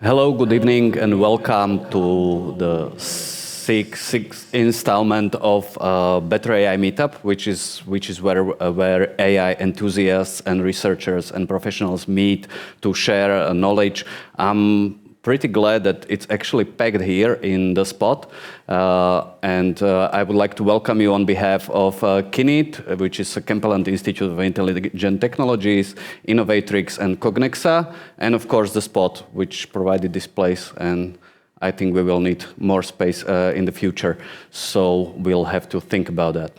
Hello, good evening, and welcome to the sixth installment of Better AI Meetup, which is where AI enthusiasts and researchers and professionals meet to share knowledge. I'm pretty glad that it's actually packed here in the spot, and I would like to welcome you on behalf of CINIT, which is a Campbell Institute of Intelligent Technologies, Innovatrix, and Cognexa, and of course the spot, which provided this place, and I think we will need more space in the future, so we'll have to think about that.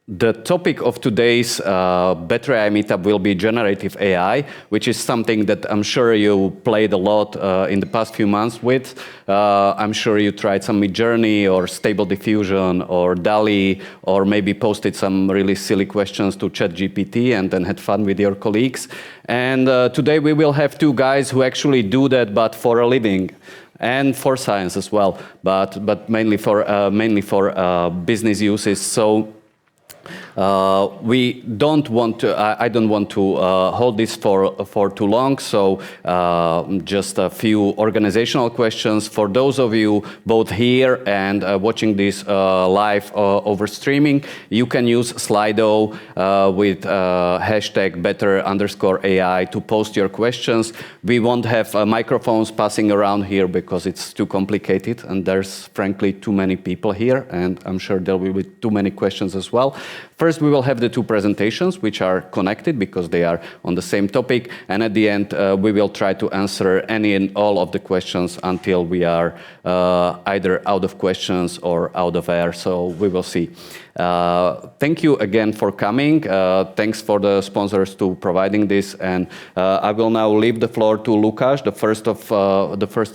The topic of today's Better AI Meetup will be generative AI, which is something that I'm sure you played a lot in the past few months with. I'm sure you tried some Midjourney or Stable Diffusion or DALL-E, or maybe posted some really silly questions to ChatGPT and then had fun with your colleagues. And today we will have two guys who actually do that, but for a living. And for science as well, but mainly for business uses. So we don't want to. I don't want to hold this for too long. So just a few organizational questions for those of you both here and watching this live over streaming. You can use Slido with hashtag better_AI to post your questions. We won't have microphones passing around here because it's too complicated, and there's frankly too many people here, and I'm sure there will be too many questions as well. First, we will have the two presentations, which are connected because they are on the same topic. And at the end, we will try to answer any and all of the questions until we are either out of questions or out of air. So we will see. Thank you again for coming. Thanks for the sponsors to providing this. And I will now leave the floor to Lukáš, the first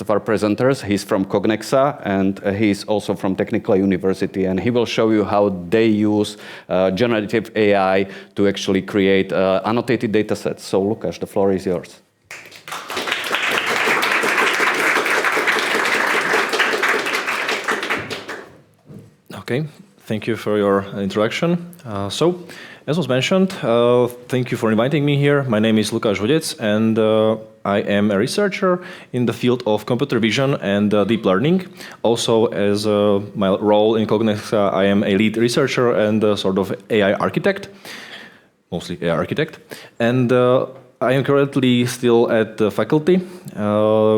of our presenters. He's from Cognexa, and he's also from Technical University. And he will show you how they use generative AI to actually create annotated datasets. So Lukáš, the floor is yours. Okay. Thank you for your introduction. So, as was mentioned, thank you for inviting me here. My name is Lukáš Hudec, and I am a researcher in the field of computer vision and deep learning. Also, as my role in Cognexa, I am a lead researcher and sort of AI architect, mostly AI architect. And I am currently still at the faculty,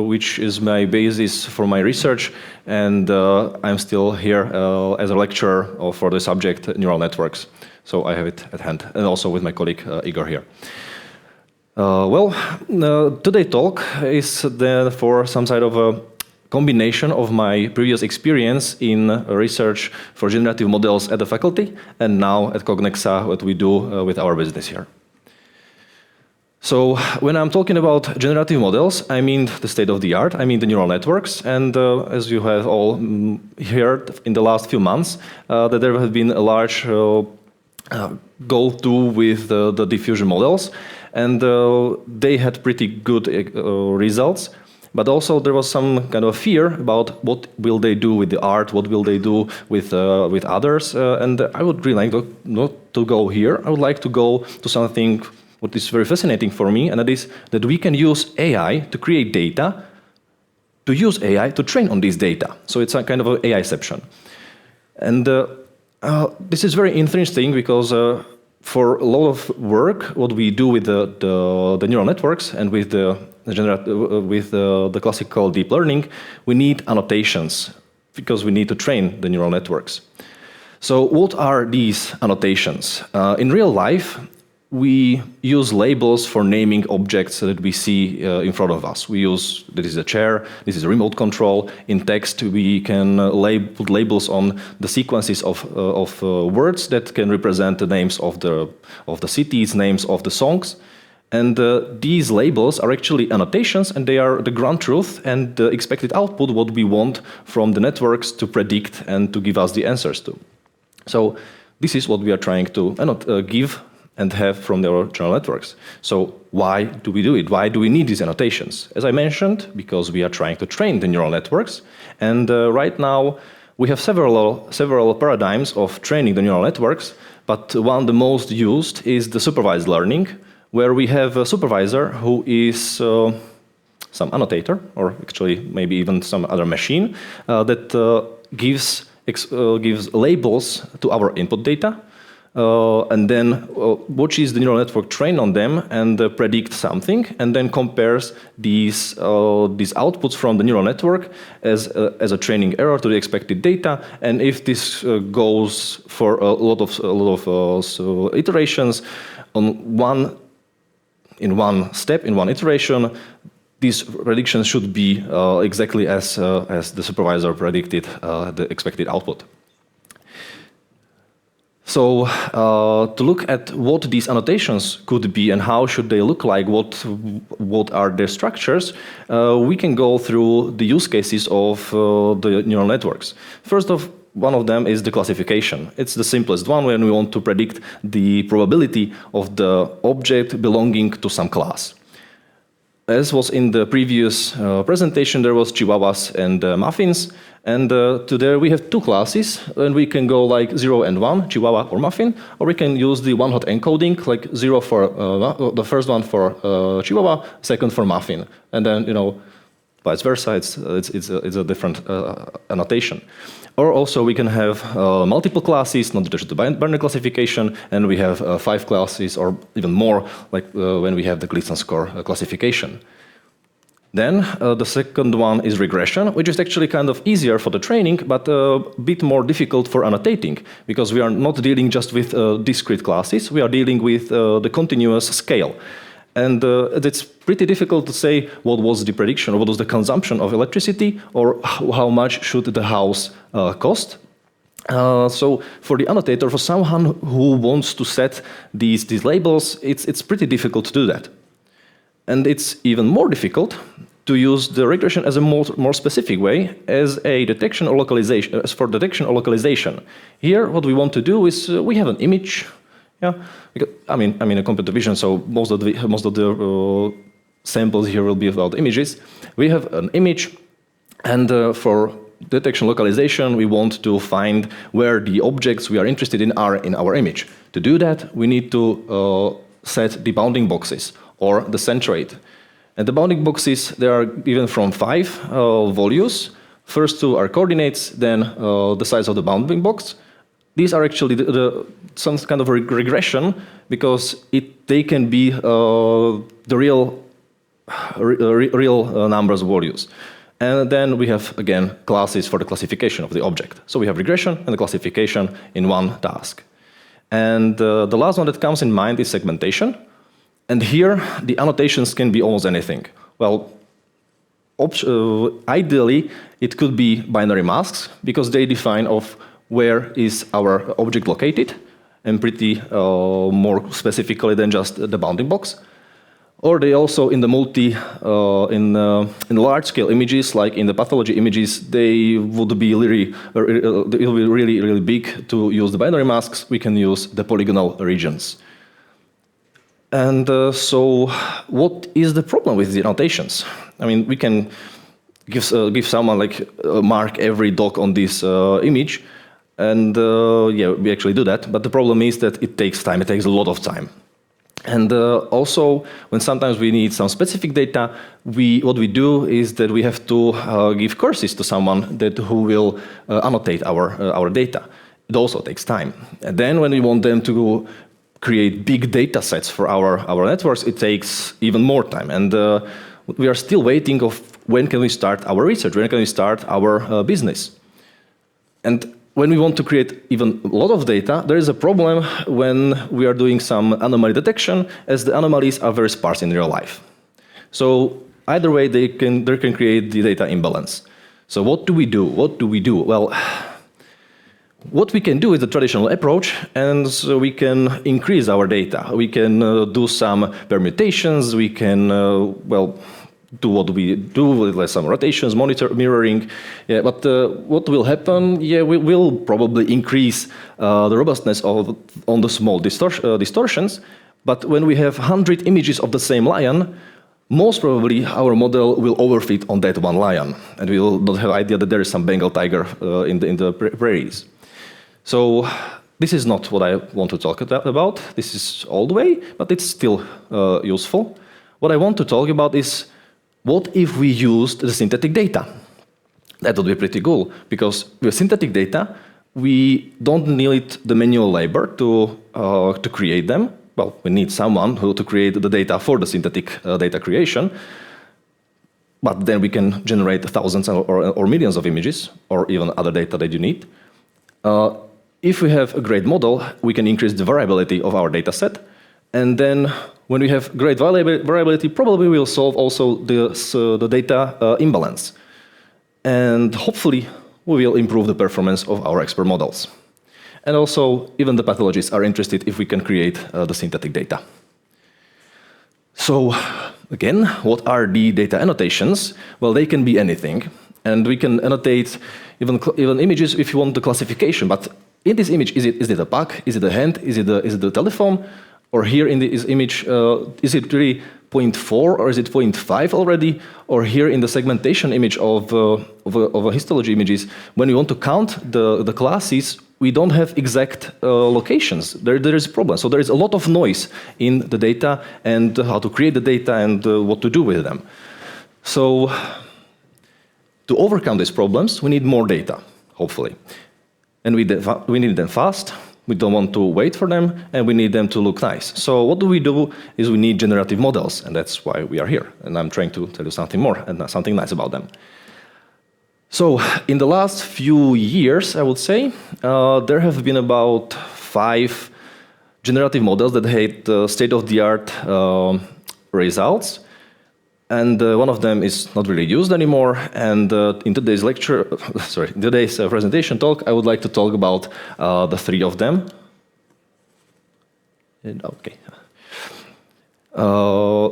which is my basis for my research, and I'm still here as a lecturer for the subject neural networks. So I have it at hand, and also with my colleague Igor here. Today's talk is for some sort of a combination of my previous experience in research for generative models at the faculty, and now at Cognexa, what we do with our business here. So when I'm talking about generative models, I mean the state of the art, I mean the neural networks, and as you have all heard in the last few months, that there has been a large go-to with the diffusion models, and they had pretty good results. But also there was some kind of fear about what will they do with the art, what will they do with others, and I would really like not to go here. I would like to go to something what is very fascinating for me, and that is that we can use AI to create data, to use AI to train on this data. So it's a kind of an AIception. And this is very interesting because for a lot of work, what we do with the neural networks and with the classical deep learning, we need annotations because we need to train the neural networks. So what are these annotations? In real life, we use labels for naming objects that we see in front of us. We use, this is a chair, this is a remote control. In text, we can put labels on the sequences of words that can represent the names of the cities, names of the songs. And these labels are actually annotations, and they are the ground truth and the expected output, what we want from the networks to predict and to give us the answers to. So this is what we are trying to give and have from the neural networks. So why do we do it? Why do we need these annotations? As I mentioned, because we are trying to train the neural networks, and right now we have several paradigms of training the neural networks, but one of the most used is the supervised learning, where we have a supervisor who is some annotator, or actually maybe even some other machine that gives labels to our input data, and then watches the neural network train on them and predict something, and then compares these outputs from the neural network as a training error to the expected data. And if this goes for a lot of iterations in one step, in one iteration, these predictions should be exactly as the supervisor predicted the expected output. So to look at what these annotations could be and how should they look like, what are their structures, we can go through the use cases of the neural networks. First off, one of them is the classification. It's the simplest one when we want to predict the probability of the object belonging to some class. As was in the previous presentation, there was chihuahuas and muffins, and today we have two classes, and we can go like 0 and 1, chihuahua or muffin, or we can use the one-hot encoding, like 0 for the first one for chihuahua, second for muffin, and then vice versa. It's a different annotation. Or also we can have multiple classes, not just the binary classification, and we have 5 classes or even more, like when we have the Gleason score classification. Then the second one is regression, which is actually kind of easier for the training, but a bit more difficult for annotating, because we are not dealing just with discrete classes, we are dealing with the continuous scale. And it's pretty difficult to say what was the prediction, or what was the consumption of electricity, or how much should the house cost. So for the annotator, for someone who wants to set these labels, it's pretty difficult to do that. And it's even more difficult to use the regression as a more specific way, as a detection or localization. As for detection or localization, here what we want to do is we have an image. Yeah, because, I mean a computer vision, so most of the samples here will be about images. We have an image, and for detection localization, we want to find where the objects we are interested in are in our image. To do that, we need to set the bounding boxes, or the centroid. And the bounding boxes, they are given from 5 values. First 2 are coordinates, then the size of the bounding box. These are actually some kind of regression, because they can be the real numbers of values. And then we have, again, classes for the classification of the object. So we have regression and the classification in one task. And the last one that comes in mind is segmentation. And here, the annotations can be almost anything. Well, ideally, it could be binary masks, because they define of where is our object located, and pretty more specifically than just the bounding box. Or they also, in the in large-scale images, like in the pathology images, they would be really big. To use the binary masks, we can use the polygonal regions. And so, what is the problem with the annotations? I mean, we can give someone like mark every dog on this image, and yeah, we actually do that. But the problem is that it takes time. It takes a lot of time. And also, when sometimes we need some specific data, what we do is that we have to give courses to someone who will annotate our data. It also takes time. And then when we want them to create big data sets for our networks, it takes even more time. And we are still waiting of when can we start our research, when can we start our business. And when we want to create even a lot of data, there is a problem when we are doing some anomaly detection, as the anomalies are very sparse in real life. So either way, they can create the data imbalance. So what do we do? What do we do? Well, what we can do is the traditional approach, and so we can increase our data. We can do some permutations. We can, well, do what we do with some rotations, mirroring. Yeah, but what will happen? Yeah, we will probably increase the robustness on the small distortions. But when we have 100 images of the same lion, most probably our model will overfit on that one lion, and we will not have idea that there is some Bengal tiger in the prairies. So this is not what I want to talk about. This is old way, but it's still useful. What I want to talk about is what if we used the synthetic data? That would be pretty cool, because with synthetic data, we don't need the manual labor to create them. Well, we need someone to create the data for the synthetic data creation, but then we can generate thousands or millions of images, or even other data that you need. If we have a great model, we can increase the variability of our data set, and then when we have great variability, probably we'll solve also the data imbalance. And hopefully, we will improve the performance of our expert models. And also, even the pathologists are interested if we can create the synthetic data. So, again, what are the data annotations? Well, they can be anything. And we can annotate even images if you want the classification. But in this image, is it a bug? Is it a hand? Is it the telephone? Or here in this image, is it really 0.4 or is it 0.5 already? Or here in the segmentation image of a histology images, when we want to count the classes, we don't have exact locations. There is a problem. So there is a lot of noise in the data and how to create the data and what to do with them. So to overcome these problems, we need more data, hopefully. And we need them fast. We don't want to wait for them, and we need them to look nice. So what we do is we need generative models, and that's why we are here. And I'm trying to tell you something more and something nice about them. So in the last few years, I would say, there have been about 5 generative models that had state-of-the-art results. And one of them is not really used anymore. And in today's presentation talk, I would like to talk about the 3 of them. Okay.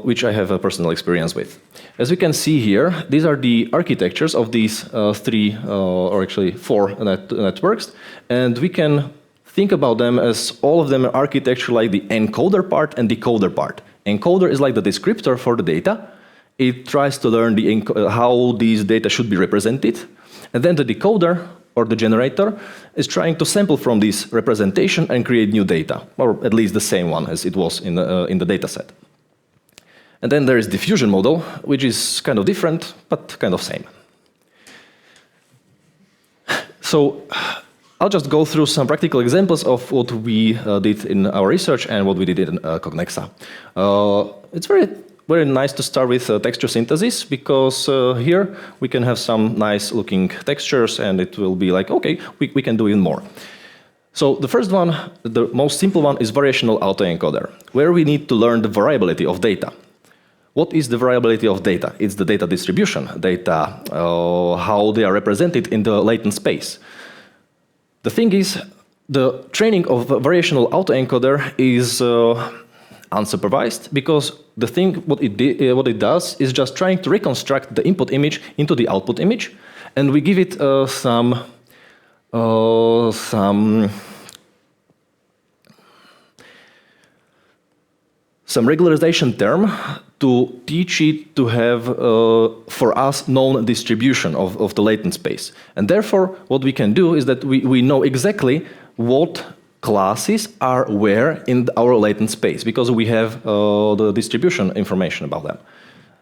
Which I have a personal experience with. As we can see here, these are the architectures of these 3, or actually 4 networks. And we can think about them as all of them are architecture like the encoder part and decoder part. Encoder is like the descriptor for the data. It tries to learn how these data should be represented. And then the decoder, or the generator, is trying to sample from this representation and create new data, or at least the same one as it was in the data set. And then there is diffusion model, which is kind of different, but kind of same. So I'll just go through some practical examples of what we did in our research and what we did in Cognexa. It's very nice to start with texture synthesis, because here we can have some nice looking textures and it will be like, okay, we can do even more. So the first one, the most simple one, is variational autoencoder, where we need to learn the variability of data. What is the variability of data? It's the data distribution, data, how they are represented in the latent space. The thing is, the training of a variational autoencoder is unsupervised, because the thing what it does is just trying to reconstruct the input image into the output image, and we give it some regularization term to teach it to have, for us, known distribution of the latent space. And therefore, what we can do is that we know exactly what classes are where in our latent space, because we have the distribution information about them.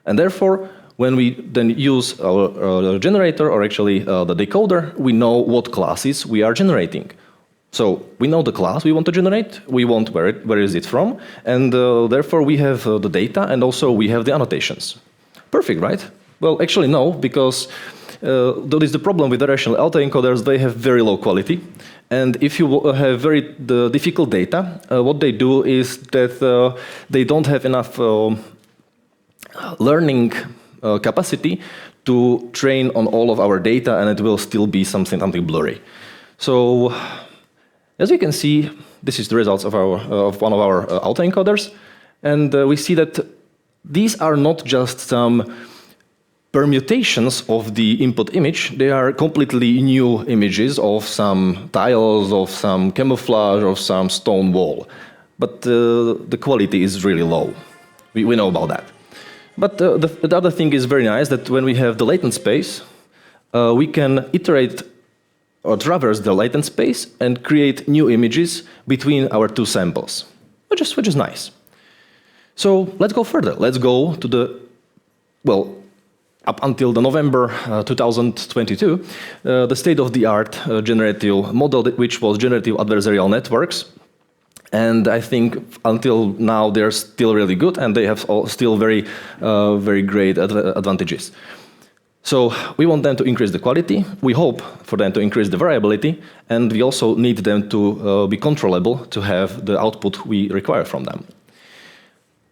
And therefore, when we then use our generator, or actually the decoder, we know what classes we are generating. So we know the class we want to generate, we want where is it from, and therefore we have the data, and also we have the annotations. Perfect, right? Well, actually no, because that is the problem with variational autoencoders. They have very low quality, and if you have very difficult data, what they do is that they don't have enough learning capacity to train on all of our data, and it will still be something blurry. So, as you can see, this is the results of one of our autoencoders, and we see that these are not just some permutations of the input image. They are completely new images of some tiles, of some camouflage, of some stone wall. But the quality is really low. We know about that. But the other thing is very nice, that when we have the latent space, we can iterate or traverse the latent space and create new images between our 2 samples, which is nice. So let's go further. Let's go to the, well, up until the November 2022, the state-of-the-art generative model, which was generative adversarial networks. And I think until now they're still really good, and they have still very great advantages. So we want them to increase the quality. We hope for them to increase the variability, and we also need them to be controllable to have the output we require from them.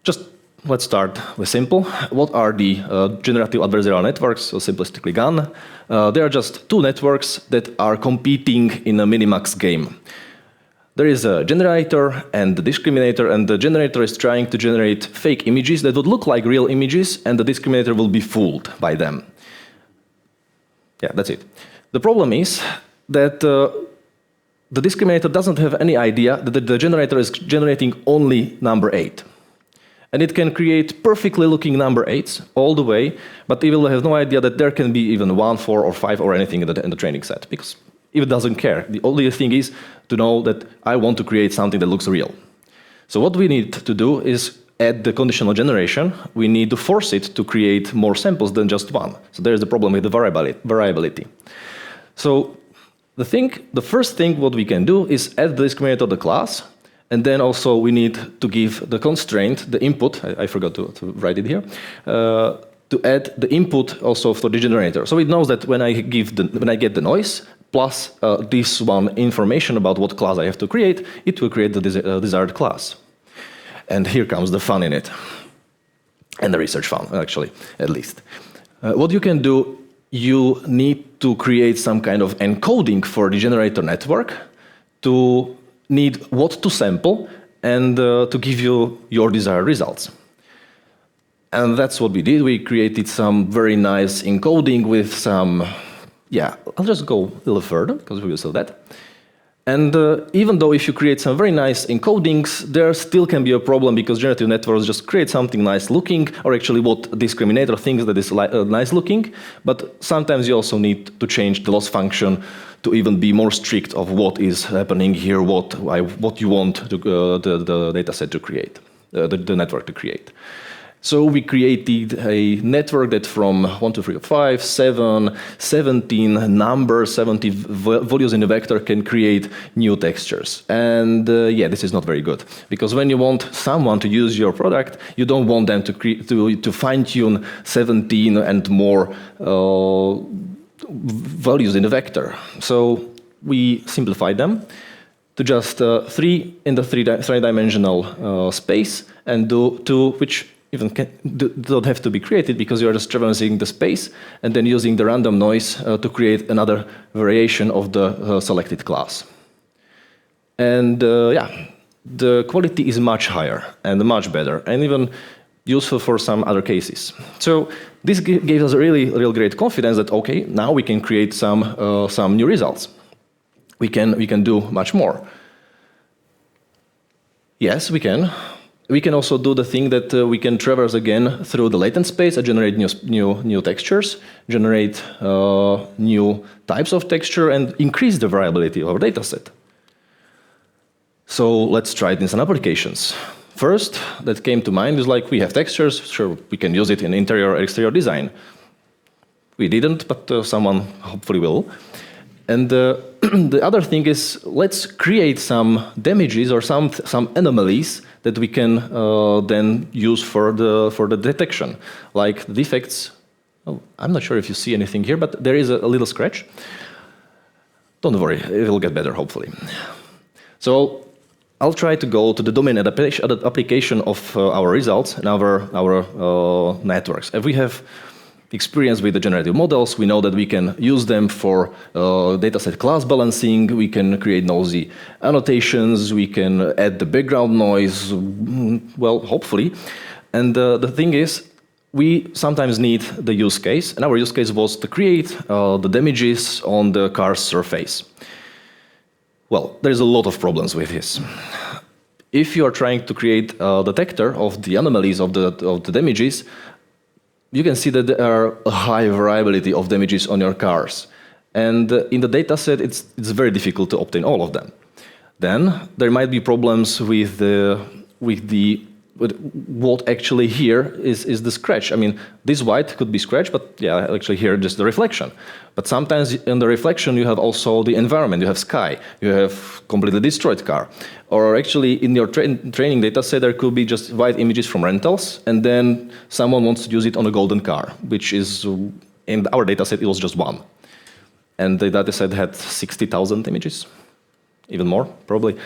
Just let's start with simple. What are the generative adversarial networks, so simplistically GAN? They are just two networks that are competing in a minimax game. There is a generator and the discriminator, and the generator is trying to generate fake images that would look like real images, and the discriminator will be fooled by them. Yeah, that's it. The problem is that the discriminator doesn't have any idea that the generator is generating only number 8. And it can create perfectly looking number 8s all the way, but it will have no idea that there can be even 1, 4, or 5 or anything in the training set, because it doesn't care. The only thing is to know that I want to create something that looks real. So what we need to do is add the conditional generation. We need to force it to create more samples than just one. So there's the problem with the variability. So the first thing what we can do is add the discriminator to the class, and then also we need to give the constraint, the input, I forgot to write it here, to add the input also for the generator. So it knows that when I get the noise, plus this one information about what class I have to create, it will create the desired class. And here comes the fun in it. And the research fun, actually, at least. What you can do, you need to create some kind of encoding for the generator network to need what to sample and to give you your desired results. And that's what we did. We created some very nice encoding with some, yeah, I'll just go a little further because we will see that. And even though if you create some very nice encodings, there still can be a problem because generative networks just create something nice looking, or actually what discriminator thinks that is nice looking, but sometimes you also need to change the loss function to even be more strict of what is happening here, what you want to, the dataset to create, the network to create. So we created a network that from 1, 2, 3, 5, 7, 17 numbers, 70 values in a vector can create new textures. And yeah, this is not very good. Because when you want someone to use your product, you don't want them to fine-tune 17 and more values in a vector. So we simplified them to just 3 in the three-dimensional space, and do 2 which even don't have to be created because you are just traversing the space and then using the random noise to create another variation of the selected class. And yeah, the quality is much higher and much better, and even useful for some other cases. So this gave us a real great confidence that okay, now we can create some new results. We can do much more. Yes, we can. We can also do the thing that we can traverse again through the latent space and generate new textures, generate new types of texture, and increase the variability of our dataset. So let's try it in some applications. First, that came to mind is like we have textures, sure, we can use it in interior or exterior design. We didn't, but someone hopefully will. And the other thing is, let's create some damages or some anomalies that we can then use for the detection, like defects. Oh, I'm not sure if you see anything here, but there is a little scratch. Don't worry, it will get better, hopefully. So I'll try to go to the domain application of our results and our networks. If we have experience with the generative models, we know that we can use them for dataset class balancing, we can create nosy annotations, we can add the background noise, well, hopefully. And the thing is, we sometimes need the use case, and our use case was to create the damages on the car's surface. Well, there's a lot of problems with this. If you are trying to create a detector of the anomalies of the damages, you can see that there are a high variability of damages on your cars. And in the dataset, it's very difficult to obtain all of them. Then there might be problems with the what actually here is the scratch. I mean, this white could be scratch, but yeah, actually here just the reflection. But sometimes in the reflection you have also the environment, you have sky, you have completely destroyed car. Or actually in your training data set there could be just white images from rentals, and then someone wants to use it on a golden car, which is, in our data set it was just one. And the data set had 60,000 images, even more probably.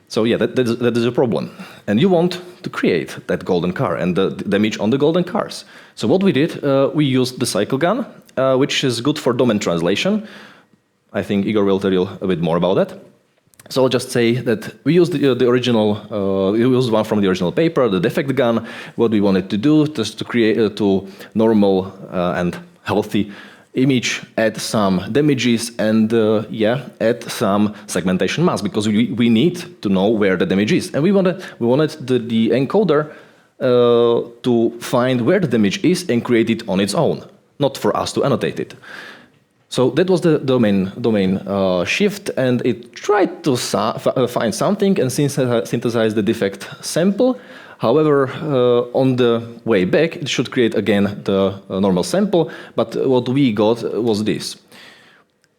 So yeah, that is a problem. And you want to create that golden car and the image on the golden cars. So what we did, we used the cycle gun, which is good for domain translation. I think Igor will tell you a bit more about that. So I'll just say that we used the original, we used one from the original paper, the defect gun. What we wanted to do just to create to normal and healthy image, add some damages, and add some segmentation mask, because we need to know where the damage is, and we wanted the encoder to find where the damage is and create it on its own, not for us to annotate it. So that was the domain shift, and it tried to find something and synthesize the defect sample. However, on the way back, it should create again the normal sample, but what we got was this.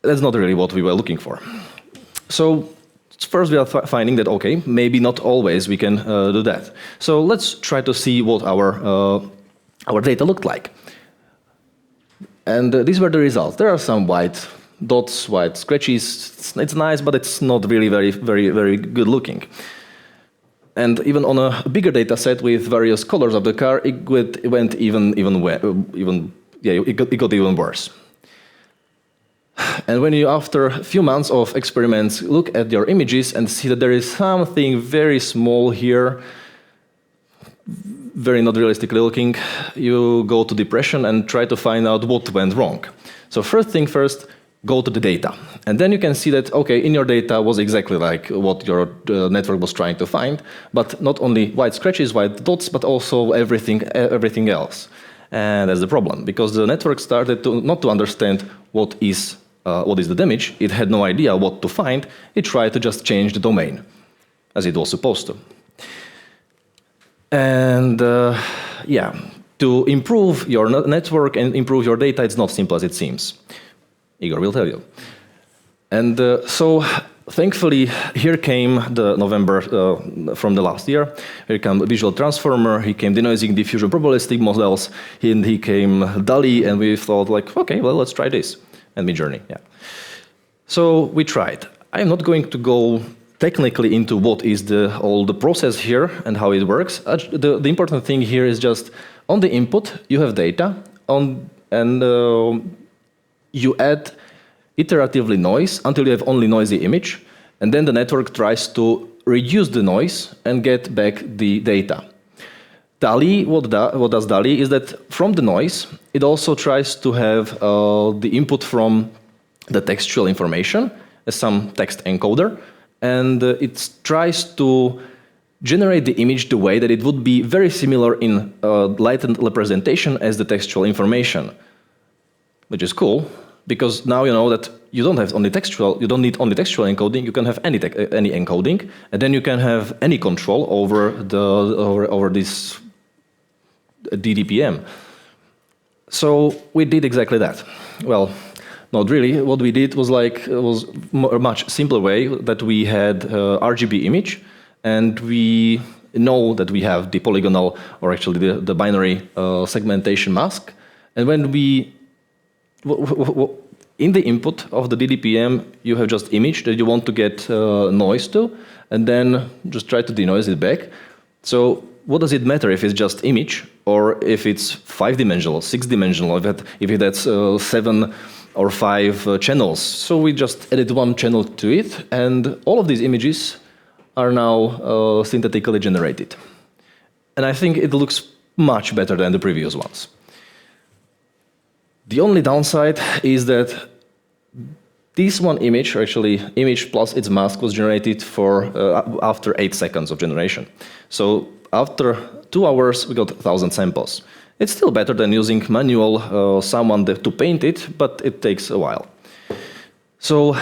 That's not really what we were looking for. So first we are finding that, okay, maybe not always we can do that. So let's try to see what our data looked like. And these were the results. There are some white dots, white scratches. It's nice, but it's not really very good looking. And even on a bigger data set with various colors of the car, it got even worse. And when you, after a few months of experiments, look at your images and see that there is something very small here, very not realistically looking, you go to depression and try to find out what went wrong. So first thing first, go to the data. And then you can see that, okay, in your data was exactly like what your network was trying to find, but not only white scratches, white dots, but also everything else. And that's the problem, because the network started not to understand what is the damage. It had no idea what to find. It tried to just change the domain, as it was supposed to. And to improve your network and improve your data, it's not simple as it seems. Igor will tell you. And so, thankfully, here came the November from the last year. Here came the visual transformer, here came denoising diffusion probabilistic models, and he came DALL-E, and we thought, like, okay, well, let's try this. And Midjourney, yeah. So we tried. I'm not going to go technically into what is all the process here and how it works. The important thing here is just on the input, you have data, you add iteratively noise until you have only noisy image, and then the network tries to reduce the noise and get back the data. DALL-E, what does DALL-E is that from the noise, it also tries to have the input from the textual information as some text encoder, and it tries to generate the image the way that it would be very similar in lightened representation as the textual information, which is cool. Because now you know that you don't need only textual encoding. You can have any encoding, and then you can have any control over this DDPM. So we did exactly that. Well, not really. What we did was a much simpler way, that we had RGB image, and we know that we have the polygonal, or actually the binary segmentation mask, and when we in the input of the DDPM, you have just image that you want to get noise to, and then just try to denoise it back. So what does it matter if it's just image, or if it's 5-dimensional, 6-dimensional, if it has 7 or 5 channels? So we just added one channel to it, and all of these images are now synthetically generated. And I think it looks much better than the previous ones. The only downside is that this one image, or actually image plus its mask, was generated after 8 seconds of generation. So after 2 hours, we got 1,000 samples. It's still better than using manual someone to paint it, but it takes a while. So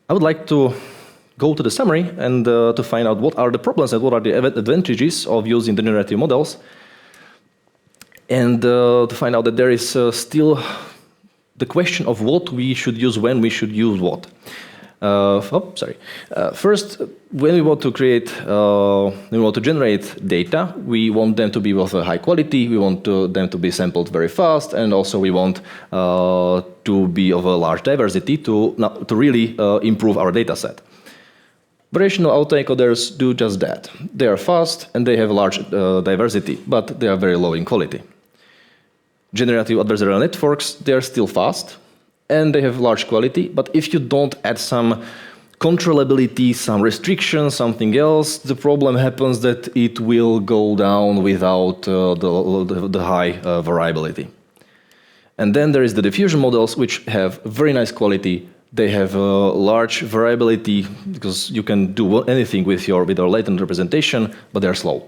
I would like to go to the summary and to find out what are the problems and what are the advantages of using the generative models, and to find out that there is still the question of what we should use, when we should use what. First, when we want to generate data, we want them to be of a high quality, we want them to be sampled very fast, and also we want to be of a large diversity to really improve our data set. Variational autoencoders do just that. They are fast and they have a large diversity, but they are very low in quality. Generative adversarial networks, they are still fast, and they have large quality, but if you don't add some controllability, some restrictions, something else, the problem happens that it will go down without the high variability. And then there is the diffusion models, which have very nice quality. They have a large variability because you can do anything with your latent representation, but they're slow,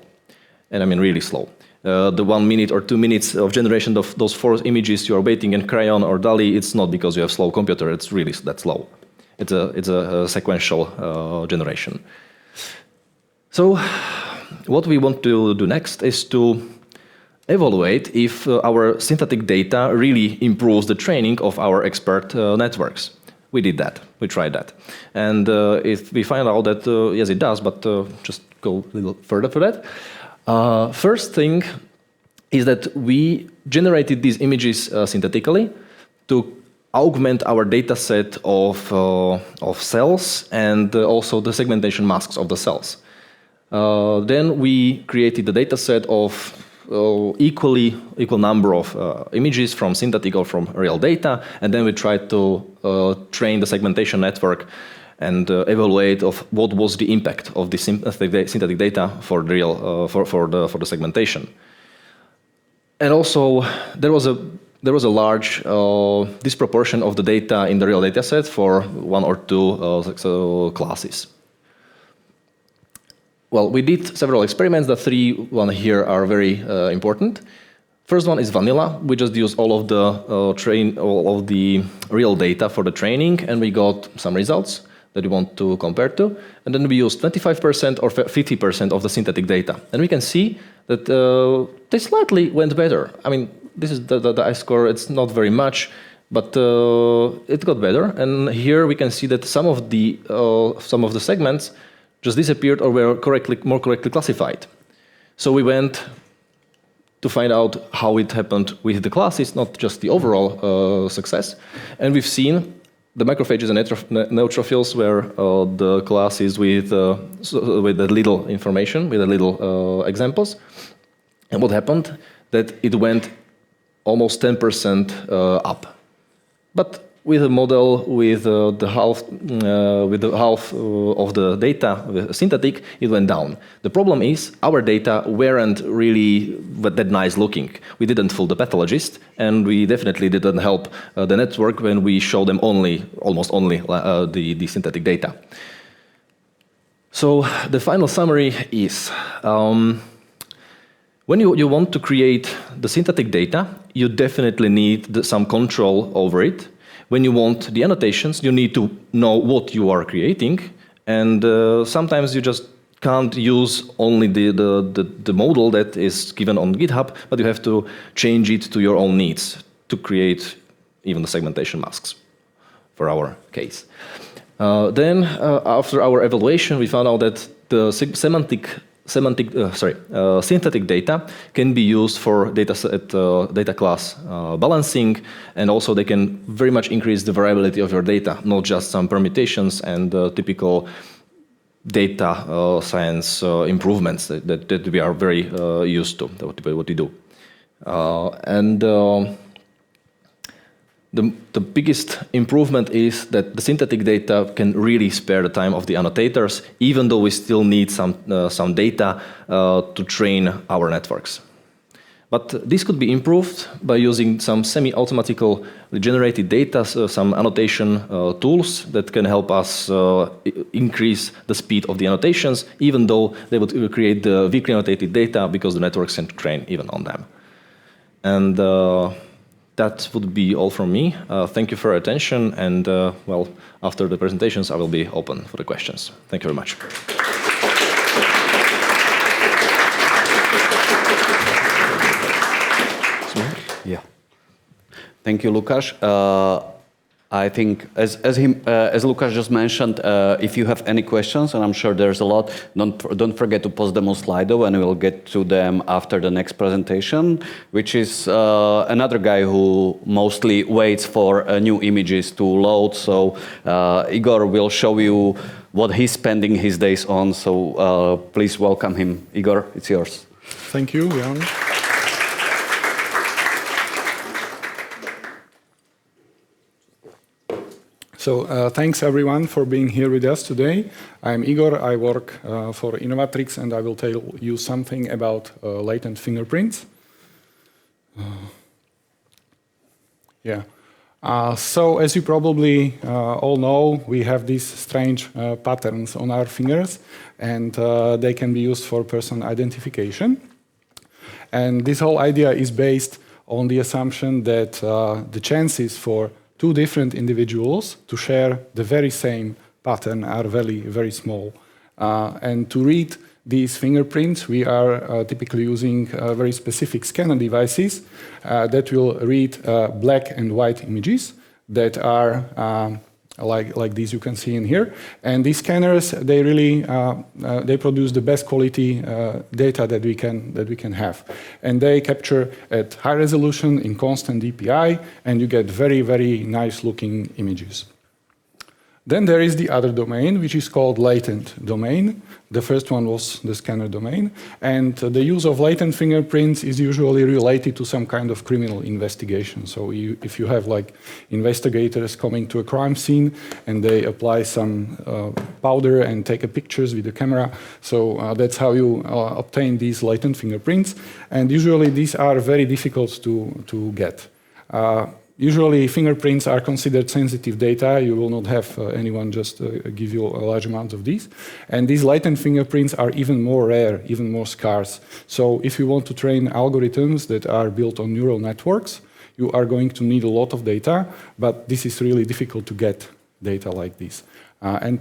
and I mean really slow. The 1 minute or 2 minutes of generation of those 4 images you are waiting in Crayon or DALL-E, it's not because you have slow computer, it's really that slow. It's a sequential generation. So what we want to do next is to evaluate if our synthetic data really improves the training of our expert networks. We did that, we tried that. And if we find out that yes, it does, but just go a little further for that. First thing is that we generated these images synthetically to augment our data set of cells and also the segmentation masks of the cells. Then we created the data set of equal number of images from synthetic or from real data, and then we tried to train the segmentation network and evaluate of what was the impact of the synthetic data for the real for the segmentation. And also there was a large disproportion of the data in the real data set for 1 or 2 classes. Well, we did several experiments. The 3 here are very important. First one is vanilla. We just used all of the real data for the training, and we got some results that we want to compare to. And then we used 25% or 50% of the synthetic data. And we can see that they slightly went better. I mean, this is the I-score, it's not very much, but it got better. And here we can see that some of the segments just disappeared or were more correctly classified. So we went to find out how it happened with the classes, not just the overall success. And we've seen the macrophages and neutrophils were the classes with the little information, with the little examples. And what happened? That it went almost 10% up. But with a model with the half of the data with synthetic, it went down. The problem is our data weren't really that nice looking. We didn't fool the pathologist, and we definitely didn't help the network when we show them almost only the synthetic data. So the final summary is when you want to create the synthetic data, you definitely need some control over it. When you want the annotations, you need to know what you are creating, and sometimes you just can't use only the model that is given on GitHub, but you have to change it to your own needs to create even the segmentation masks, for our case. Then, after our evaluation, we found out that the synthetic data can be used for data class balancing, and also they can very much increase the variability of your data, not just some permutations and typical data science improvements that we are very used to, what we do. The biggest improvement is that the synthetic data can really spare the time of the annotators, even though we still need some data to train our networks. But this could be improved by using some semi-automatically generated data, some annotation tools that can help us increase the speed of the annotations, even though they would create the weakly annotated data because the networks can train even on them. And that would be all from me. Thank you for your attention, and well, after the presentations, I will be open for the questions. Thank you very much. Yeah. Thank you, Lukáš. I think, as Lukáš just mentioned, if you have any questions, and I'm sure there's a lot, don't forget to post them on Slido, and we'll get to them after the next presentation, which is another guy who mostly waits for new images to load. So Igor will show you what he's spending his days on. So please welcome him. Igor, it's yours. Thank you, Jan. So thanks everyone for being here with us today. I'm Igor, I work for Innovatrix, and I will tell you something about latent fingerprints. So as you probably all know, we have these strange patterns on our fingers, and they can be used for person identification. And this whole idea is based on the assumption that the chances for two different individuals to share the very same pattern are very, very small. And to read these fingerprints, we are typically using very specific scanner devices that will read black and white images that are like these you can see in here. And these scanners, they really they produce the best quality data that we can have. And they capture at high resolution in constant DPI, and you get very, very nice looking images. Then there is the other domain, which is called latent domain. The first one was the scanner domain. And the use of latent fingerprints is usually related to some kind of criminal investigation. So if you have like investigators coming to a crime scene and they apply some powder and take pictures with the camera, so that's how you obtain these latent fingerprints. And usually these are very difficult to get. Usually fingerprints are considered sensitive data. You will not have anyone just give you a large amount of these. And these latent fingerprints are even more rare, even more scarce. So if you want to train algorithms that are built on neural networks, you are going to need a lot of data, but this is really difficult to get data like this. And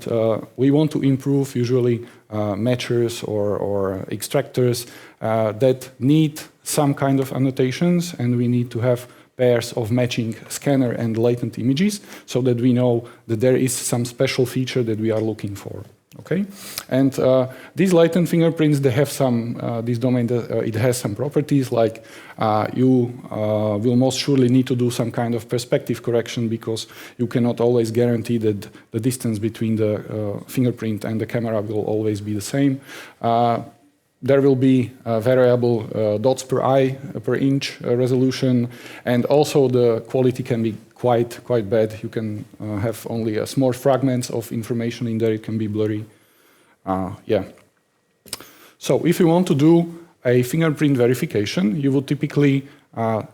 we want to improve usually matchers or extractors that need some kind of annotations, and we need to have pairs of matching scanner and latent images so that we know that there is some special feature that we are looking for. Okay, and these latent fingerprints, they have some, this domain, it has some properties like you will most surely need to do some kind of perspective correction because you cannot always guarantee that the distance between the fingerprint and the camera will always be the same. There will be variable dots per eye, per inch resolution, and also the quality can be quite bad. You can have only small fragments of information in there. It can be blurry. So if you want to do a fingerprint verification, you would typically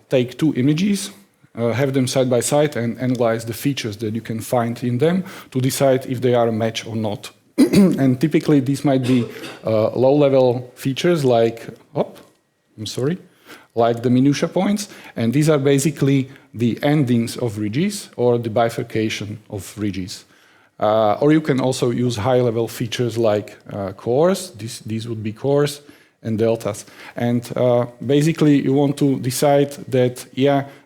take two images, have them side by side, and analyze the features that you can find in them to decide if they are a match or not. And typically these might be low-level features like, like the minutia points, and these are basically the endings of ridges or the bifurcation of ridges. Or you can also use high-level features like cores. These would be cores and deltas. And basically you want to decide that,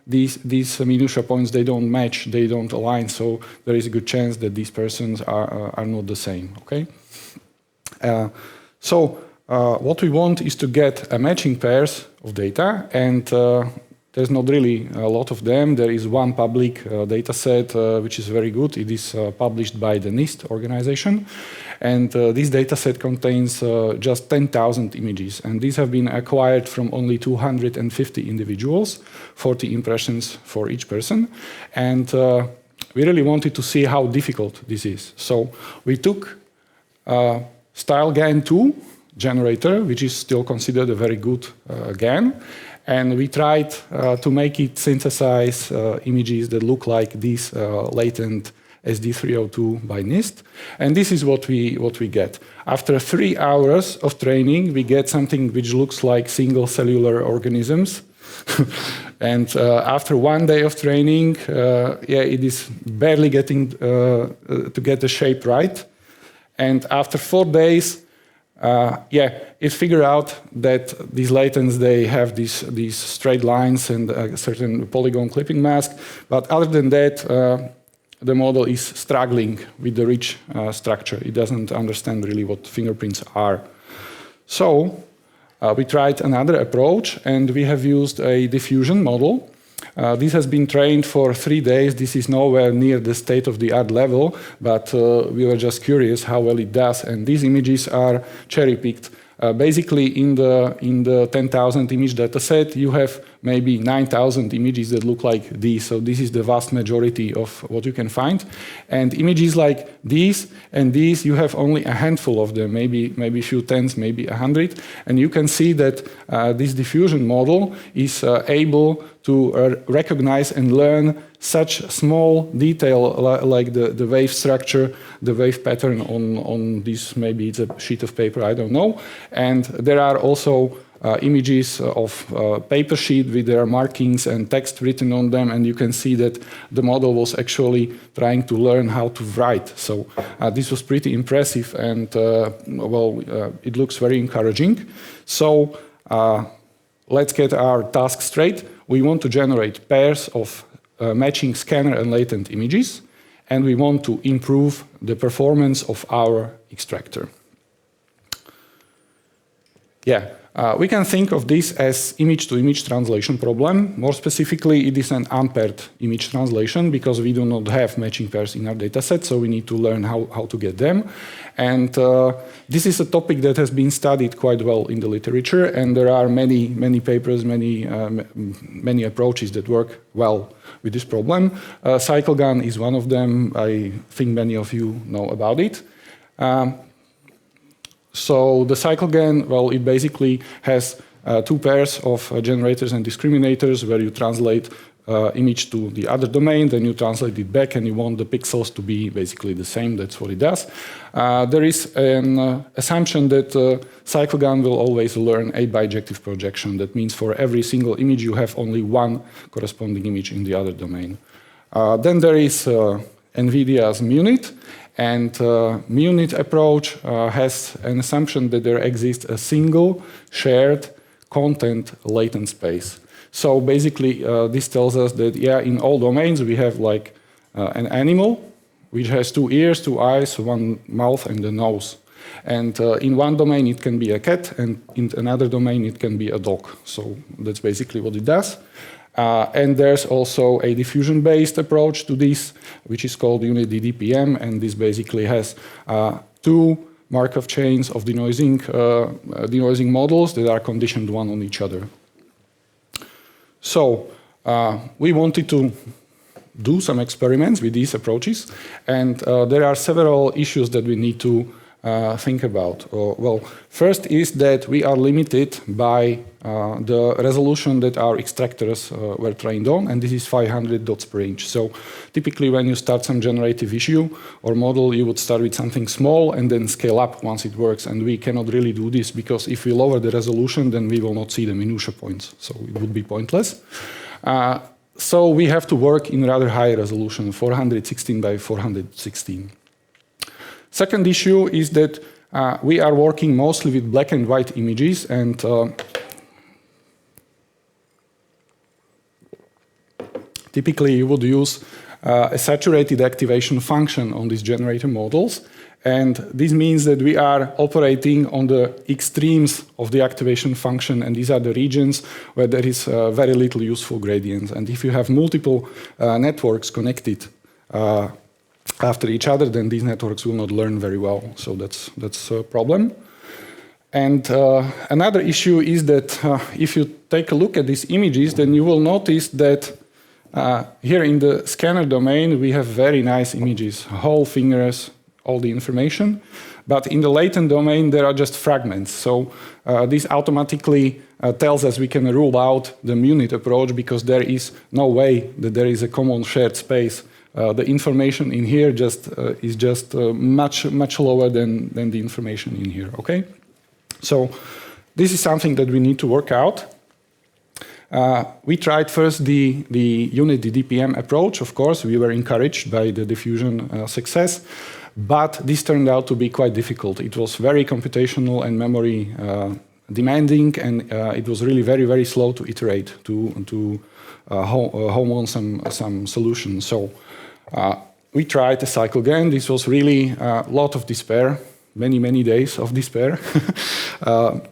these minutia points, they don't match, they don't align, so there is a good chance that these persons are not the same, okay? What we want is to get matching pairs of data, and there's not really a lot of them. There is one public data set, which is very good. It is published by the NIST organization. And this data set contains just 10,000 images. And these have been acquired from only 250 individuals, 40 impressions for each person. And we really wanted to see how difficult this is. So we took StyleGAN2 generator, which is still considered a very good GAN. And we tried to make it synthesize images that look like these latent SD302 by NIST. And this is what we get. After 3 hours of training, we get something which looks like single cellular organisms. And after 1 day of training, it is barely getting to get the shape right. And after 4 days, it figured out that these latents, they have these straight lines and a certain polygon clipping mask. But other than that, the model is struggling with the rich structure. It doesn't understand really what fingerprints are. So we tried another approach, and we have used a diffusion model. This has been trained for 3 days. This is nowhere near the state-of-the-art level, but we were just curious how well it does. And these images are cherry-picked. Basically, in the 10,000 image dataset, you have maybe 9,000 images that look like these. So this is the vast majority of what you can find. And images like these and these, you have only a handful of them, maybe a few tens, maybe 100. And you can see that this diffusion model is able to recognize and learn such small detail like the wave structure, the wave pattern on this, maybe it's a sheet of paper, I don't know. And there are also images of paper sheet with their markings and text written on them, and you can see that the model was actually trying to learn how to write. So this was pretty impressive, and it looks very encouraging. So let's get our task straight. We want to generate pairs of matching scanner and latent images, and we want to improve the performance of our extractor. We can think of this as image-to-image translation problem. More specifically, it is an unpaired image translation because we do not have matching pairs in our dataset, so we need to learn how to get them. And this is a topic that has been studied quite well in the literature, and there are many papers, many approaches that work well with this problem. CycleGAN is one of them. I think many of you know about it. So the CycleGAN, it basically has 2 pairs of generators and discriminators where you translate image to the other domain, then you translate it back, and you want the pixels to be basically the same. That's what it does. There is an assumption that CycleGAN will always learn a bijective projection. That means for every single image, you have only one corresponding image in the other domain. Then there is NVIDIA's MUnit. And MUnit approach has an assumption that there exists a single shared content latent space. So basically, this tells us that, in all domains, we have like an animal which has 2 ears, 2 eyes, 1 mouth, and a nose. And in one domain, it can be a cat, and in another domain, it can be a dog. So that's basically what it does. And there's also a diffusion-based approach to this, which is called unit DDPM, and this basically has 2 Markov chains of denoising models that are conditioned one on each other. So we wanted to do some experiments with these approaches, and there are several issues that we need to think about. First is that we are limited by the resolution that our extractors were trained on, and this is 500 dots per inch. So typically when you start some generative issue or model, you would start with something small and then scale up once it works, and we cannot really do this because if we lower the resolution, then we will not see the minutia points, so it would be pointless. So we have to work in rather high resolution, 416 by 416. Second issue is that we are working mostly with black and white images, and typically you would use a saturated activation function on these generator models, and this means that we are operating on the extremes of the activation function, and these are the regions where there is very little useful gradients. And if you have multiple networks connected after each other, then these networks will not learn very well. So that's a problem. And another issue is that if you take a look at these images, then you will notice that here in the scanner domain, we have very nice images, whole fingers, all the information. But in the latent domain, there are just fragments. So this automatically tells us we can rule out the MUnit approach because there is no way that there is a common shared space. The information in here is just much lower than the information in here, okay? So this is something that we need to work out. We tried first the unit, the DPM approach. Of course, we were encouraged by the diffusion success, but this turned out to be quite difficult. It was very computational and memory demanding, and it was really very, very slow to iterate, to home on some solutions. So we tried the cycle again. This was really a lot of despair, many days of despair.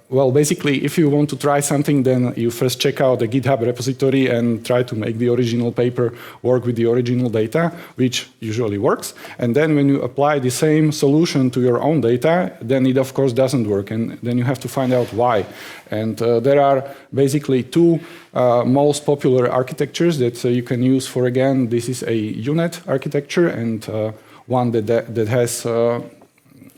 Well, basically, if you want to try something, then you first check out the GitHub repository and try to make the original paper work with the original data, which usually works. And then when you apply the same solution to your own data, then it, of course, doesn't work. And then you have to find out why. And there are basically two most popular architectures that you can use for, again, this is a unit architecture and one that has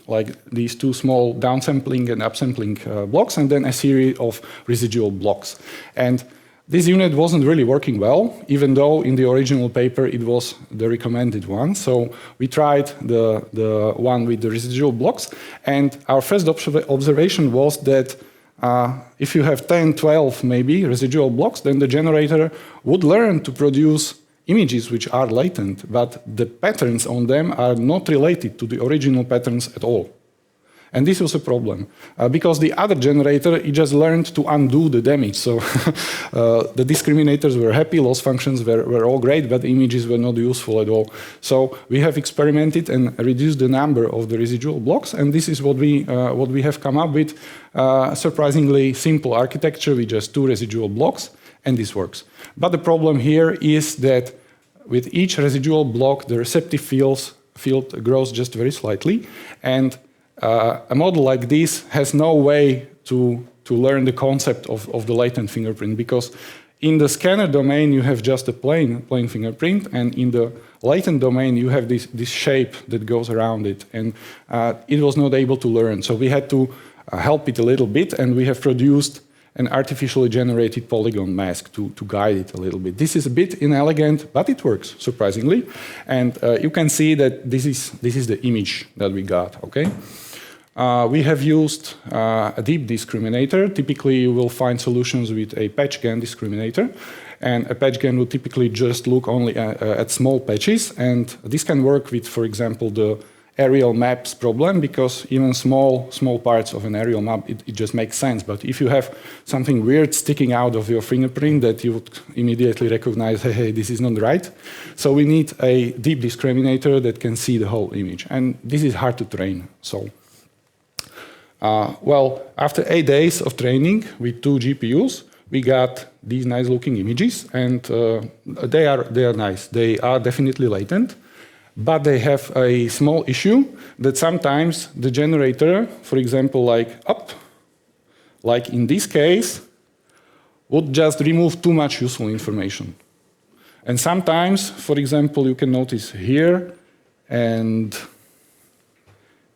like these two small downsampling and upsampling blocks, and then a series of residual blocks. And this unit wasn't really working well, even though in the original paper it was the recommended one. So we tried the one with the residual blocks, and our first observation was that if you have 10, 12 maybe residual blocks, then the generator would learn to produce images which are latent, but the patterns on them are not related to the original patterns at all. And this was a problem, because the other generator, it just learned to undo the damage. So the discriminators were happy, loss functions were all great, but the images were not useful at all. So we have experimented and reduced the number of the residual blocks, and this is what we have come up with, surprisingly simple architecture with just 2 residual blocks, and this works. But the problem here is that with each residual block, the receptive field grows just very slightly, and a model like this has no way to learn the concept of the latent fingerprint, because in the scanner domain you have just a plain fingerprint, and in the latent domain you have this shape that goes around it, and it was not able to learn. So we had to help it a little bit, and we have produced an artificially generated polygon mask to guide it a little bit. This is a bit inelegant, but it works, surprisingly. And you can see that this is the image that we got, okay? We have used a deep discriminator. Typically, you will find solutions with a patch-gen discriminator. And a patch-gen will typically just look only at small patches. And this can work with, for example, the aerial maps problem, because even small parts of an aerial map, it just makes sense. But if you have something weird sticking out of your fingerprint that you would immediately recognize, hey, this is not right. So we need a deep discriminator that can see the whole image. And this is hard to train. So, well, after 8 days of training with 2 GPUs, we got these nice looking images, and they are nice. They are definitely latent. But they have a small issue that sometimes the generator, for example, like in this case, would just remove too much useful information. And sometimes, for example, you can notice here and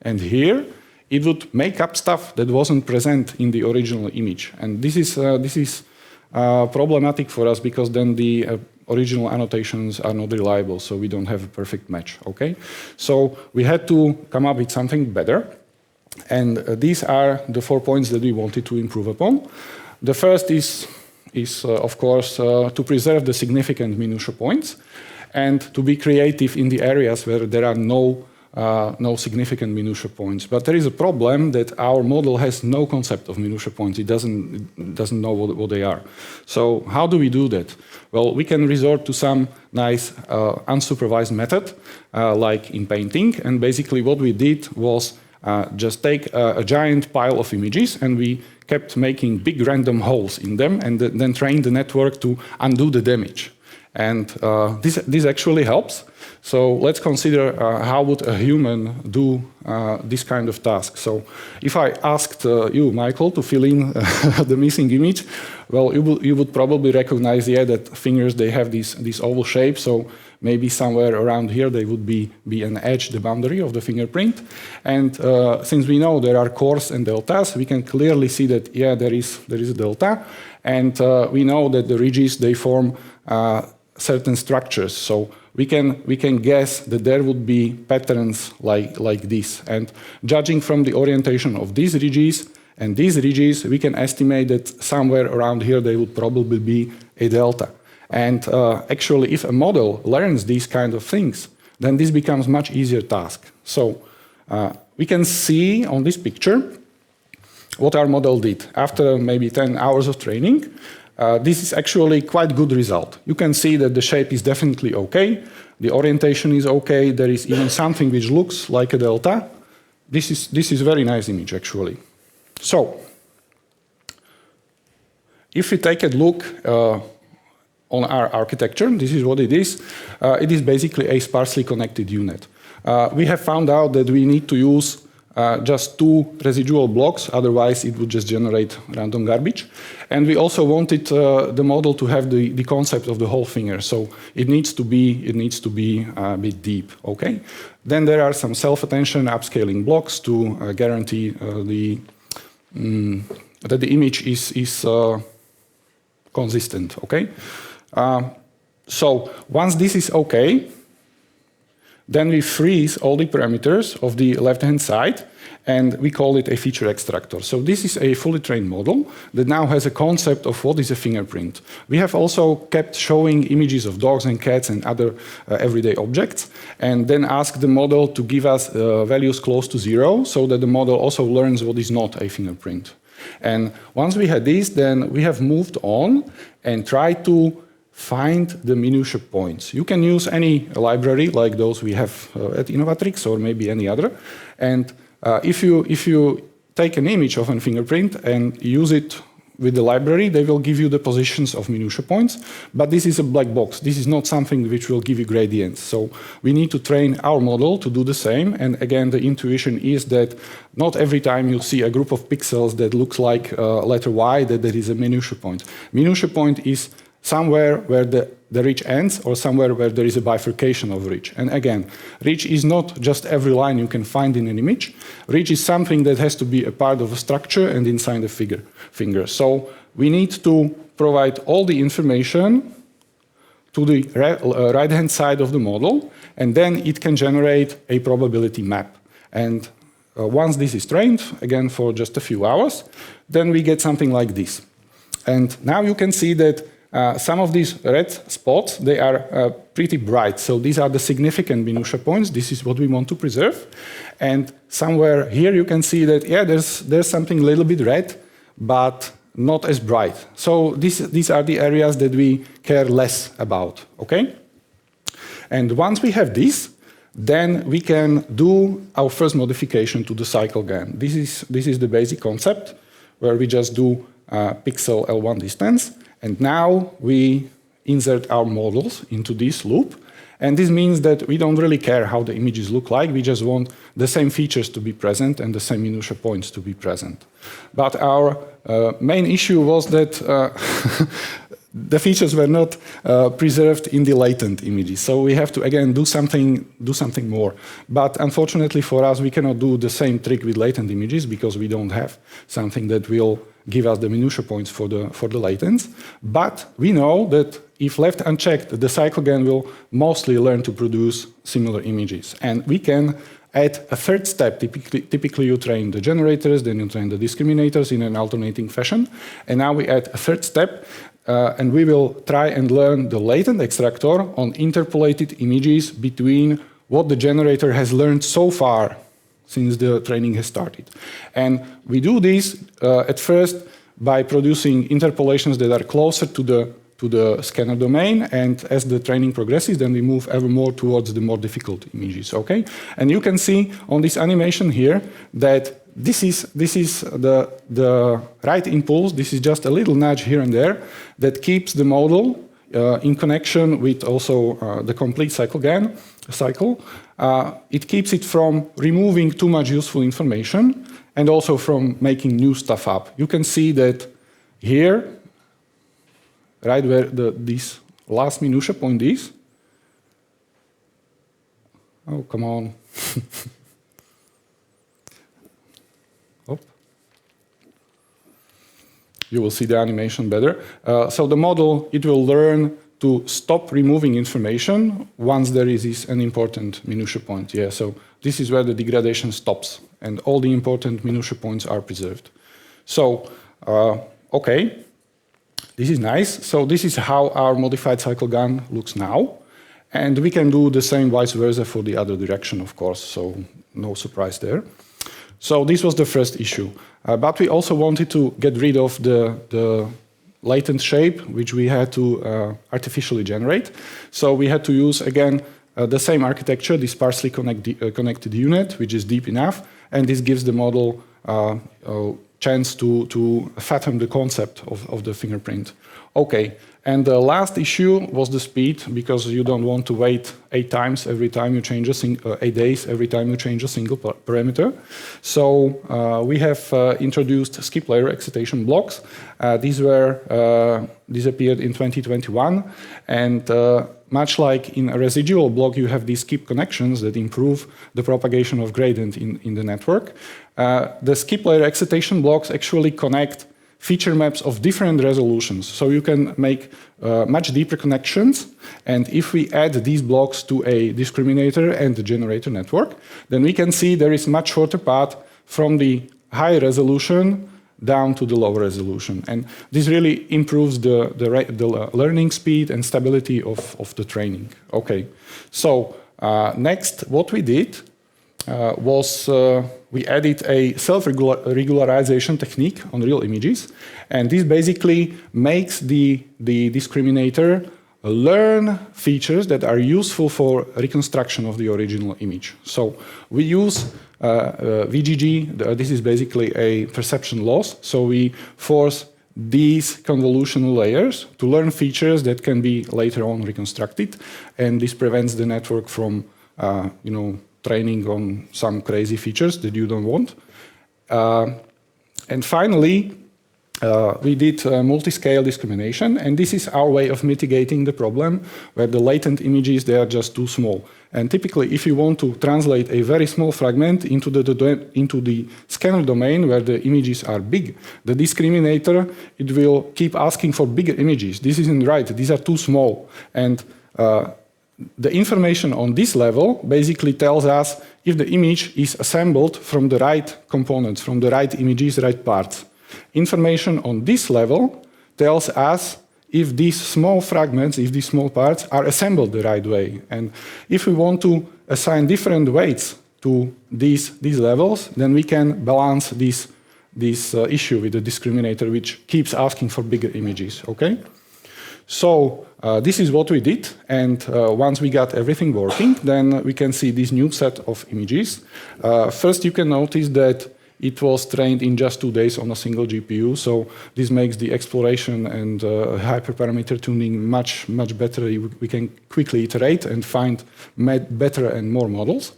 here, it would make up stuff that wasn't present in the original image. And this is problematic for us, because then the original annotations are not reliable, so we don't have a perfect match, okay? So we had to come up with something better, and these are the 4 points that we wanted to improve upon. The first is of course, to preserve the significant minutia points, and to be creative in the areas where there are no significant minutia points. But there is a problem that our model has no concept of minutia points. It doesn't know what they are. So how do we do that? Well, we can resort to some nice unsupervised method, like in painting. And basically what we did was just take a giant pile of images, and we kept making big random holes in them, and then train the network to undo the damage. And this actually helps. So let's consider how would a human do this kind of task. So if I asked you, Michael, to fill in the missing image, well, you would probably recognize, yeah, that fingers, they have this oval shape. So maybe somewhere around here they would be an edge, the boundary of the fingerprint. And since we know there are cores and deltas, we can clearly see that, yeah, there is a delta. And we know that the ridges, they form certain structures. So we can guess that there would be patterns like this. And judging from the orientation of these ridges And these ridges, we can estimate that somewhere around here they would probably be a delta. And actually, if a model learns these kind of things, then this becomes much easier task. So we can see on this picture what our model did. After maybe 10 hours of training, this is actually quite good result. You can see that the shape is definitely okay, the orientation is okay, there is even something which looks like a delta. This is a very nice image, actually. So, if we take a look on our architecture, this is what it is. It is basically a sparsely connected unit. We have found out that we need to use just 2 residual blocks, otherwise it would just generate random garbage. And we also wanted the model to have the concept of the whole finger, so it needs to be a bit deep, okay? Then there are some self-attention upscaling blocks to guarantee that the image is consistent, okay? So once this is okay, then we freeze all the parameters of the left-hand side, and we call it a feature extractor. So this is a fully trained model that now has a concept of what is a fingerprint. We have also kept showing images of dogs and cats and other everyday objects, and then ask the model to give us values close to 0, so that the model also learns what is not a fingerprint. And once we had this, then we have moved on and tried to find the minutia points. You can use any library like those we have at Innovatrix or maybe any other. And if you take an image of a fingerprint and use it with the library, they will give you the positions of minutia points. But this is a black box. This is not something which will give you gradients. So we need to train our model to do the same. And again, the intuition is that not every time you see a group of pixels that looks like letter Y, that there is a minutia point. Minutia point is somewhere where the ridge ends or somewhere where there is a bifurcation of ridge. And again, ridge is not just every line you can find in an image. Ridge is something that has to be a part of a structure and inside a finger. So we need to provide all the information to the right-hand side of the model, and then it can generate a probability map. And once this is trained, again for just a few hours, then we get something like this. And now you can see that some of these red spots, they are pretty bright. So these are the significant minutia points. This is what we want to preserve. And somewhere here you can see that, yeah, there's something a little bit red, but not as bright. So these are the areas that we care less about, okay? And once we have this, then we can do our first modification to the cycle GAN. This is the basic concept, where we just do pixel L1 distance. And now we insert our models into this loop. And this means that we don't really care how the images look like. We just want the same features to be present and the same minutia points to be present. But our main issue was that the features were not preserved in the latent images. So we have to, again, do something more. But unfortunately for us, we cannot do the same trick with latent images because we don't have something that will give us the minutia points for the latents. But we know that if left unchecked, the cycle GAN will mostly learn to produce similar images. And we can add a third step. Typically you train the generators, then you train the discriminators in an alternating fashion. And now we add a third step, and we will try and learn the latent extractor on interpolated images between what the generator has learned so far since the training has started. And we do this at first by producing interpolations that are closer to the scanner domain, and as the training progresses, then we move ever more towards the more difficult images, okay? And you can see on this animation here that this is the right impulse. This is just a little nudge here and there that keeps the model in connection with also the complete cycle GAN cycle. It keeps it from removing too much useful information and also from making new stuff up. You can see that here, right where this last minutia point is. Oh, come on. Oh. You will see the animation better. So the model, it will learn to stop removing information once there is an important minutia point. Yeah, so this is where the degradation stops, and all the important minutia points are preserved. So, okay, this is nice. So this is how our modified cycle gun looks now. And we can do the same vice versa for the other direction, of course, so no surprise there. So this was the first issue. But we also wanted to get rid of the latent shape, which we had to artificially generate. So we had to use, again, the same architecture, this sparsely connected unit, which is deep enough, and this gives the model chance to fathom the concept of the fingerprint. Okay, and the last issue was the speed, because you don't want to wait 8 times every time you change 8 days every time you change a single parameter. So we have introduced skip layer excitation blocks. These appeared in 2021, and much like in a residual block, you have these skip connections that improve the propagation of gradient in the network. The skip layer excitation blocks actually connect feature maps of different resolutions. So you can make much deeper connections. And if we add these blocks to a discriminator and the generator network, then we can see there is much shorter path from the high resolution down to the lower resolution. And this really improves the learning speed and stability of the training. Okay, so next, what we did was we added a self-regularization technique on real images, and this basically makes the discriminator learn features that are useful for reconstruction of the original image. So we use VGG, this is basically a perception loss, so we force these convolutional layers to learn features that can be later on reconstructed, and this prevents the network from training on some crazy features that you don't want. And finally, we did multi-scale discrimination, and this is our way of mitigating the problem where the latent images, they are just too small. And typically, if you want to translate a very small fragment into the scanner domain where the images are big, the discriminator, it will keep asking for bigger images. This isn't right, these are too small. And the information on this level basically tells us if the image is assembled from the right components, from the right images, right parts. Information on this level tells us if these small fragments, if these small parts are assembled the right way. And if we want to assign different weights to these levels, then we can balance this issue with the discriminator, which keeps asking for bigger images, okay? So this is what we did, and once we got everything working, then we can see this new set of images. First, you can notice that it was trained in just 2 days on a single GPU, so this makes the exploration and hyperparameter tuning much better. We can quickly iterate and find better and more models.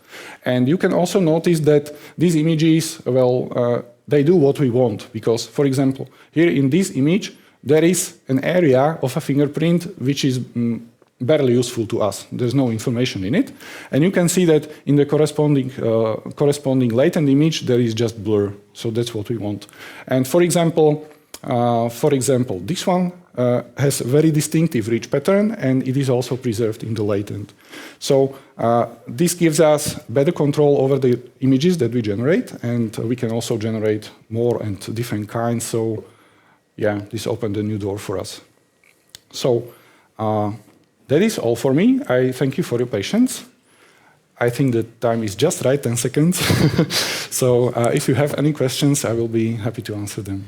And you can also notice that these images, well, they do what we want, because, for example, here in this image, there is an area of a fingerprint which is barely useful to us. There's no information in it. And you can see that in the corresponding latent image, there is just blur. So that's what we want. And for example, this one has a very distinctive ridge pattern, and it is also preserved in the latent. So this gives us better control over the images that we generate, and we can also generate more and different kinds. So yeah, this opened a new door for us. So that is all for me. I thank you for your patience. I think the time is just right, 10 seconds. So if you have any questions, I will be happy to answer them.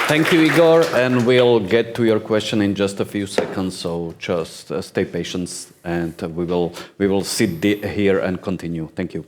Thank you, Igor, and we'll get to your question in just a few seconds, so just stay patient, and we will sit here and continue. Thank you.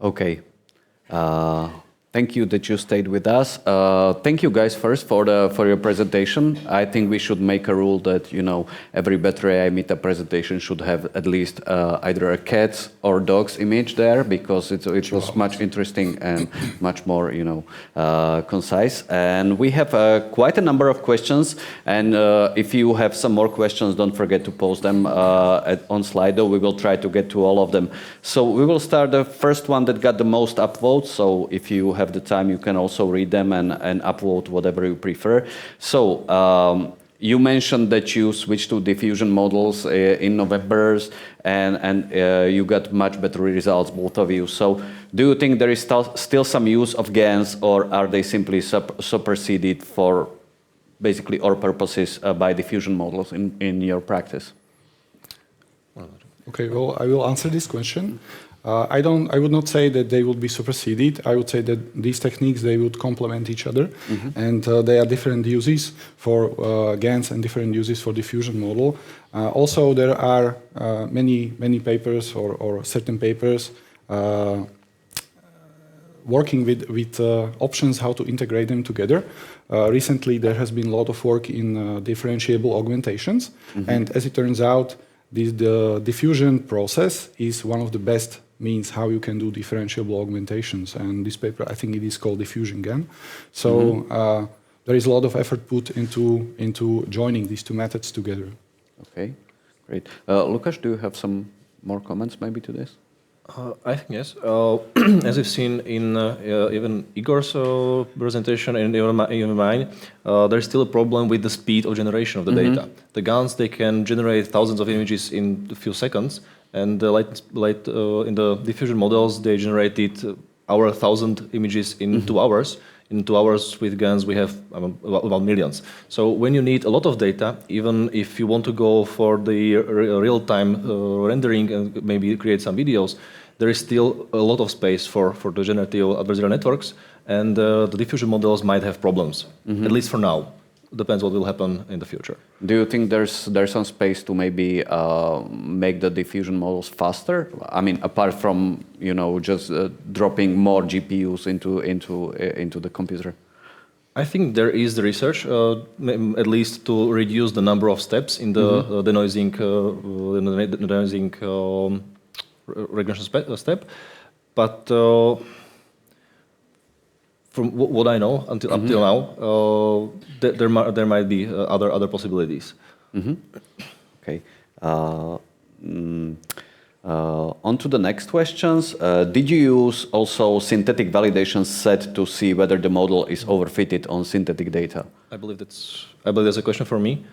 Okay. Thank you that you stayed with us. Thank you guys first for your presentation. I think we should make a rule that every Better AI meetup presentation should have at least either a cat or dog's image there, because it was much interesting and much more concise. And we have quite a number of questions. And if you have some more questions, don't forget to post them on Slido. We will try to get to all of them. So we will start the first one that got the most upvotes. So if you have the time, you can also read them and upvote whatever you prefer. So you mentioned that you switched to diffusion models in November, and you got much better results, both of you. So do you think there is still some use of GANs, or are they simply superseded for basically all purposes by diffusion models in your practice? Okay, well, I will answer this question. I would not say that they would be superseded. I would say that these techniques, they would complement each other, and there are different uses for GANs and different uses for diffusion model. Also, there are many papers or certain papers working with options how to integrate them together. Recently, there has been a lot of work in differentiable augmentations, and as it turns out, the diffusion process is one of the best means how you can do differentiable augmentations. And this paper, I think it is called Diffusion GAN. So there is a lot of effort put into joining these two methods together. Okay, great. Lukáš, do you have some more comments maybe to this? I think yes. As we've seen in even Igor's presentation and even mine, there's still a problem with the speed of generation of the data. The GANs, they can generate thousands of images in a few seconds, and in the diffusion models, they generated our 1,000 images in 2 hours. In 2 hours with GANs, we have about millions. So when you need a lot of data, even if you want to go for the real-time rendering and maybe create some videos, there is still a lot of space for the generative adversarial networks, and the diffusion models might have problems, at least for now. Depends what will happen in the future. Do you think there's some space to maybe make the diffusion models faster? I mean, apart from just dropping more GPUs into the computer. I think there is the research, at least to reduce the number of steps in the denoising regression step, but from what I know until now, there might be other possibilities. Okay. On to the next questions. Did you use also synthetic validation set to see whether the model is overfitted on synthetic data? I believe that's a question for me.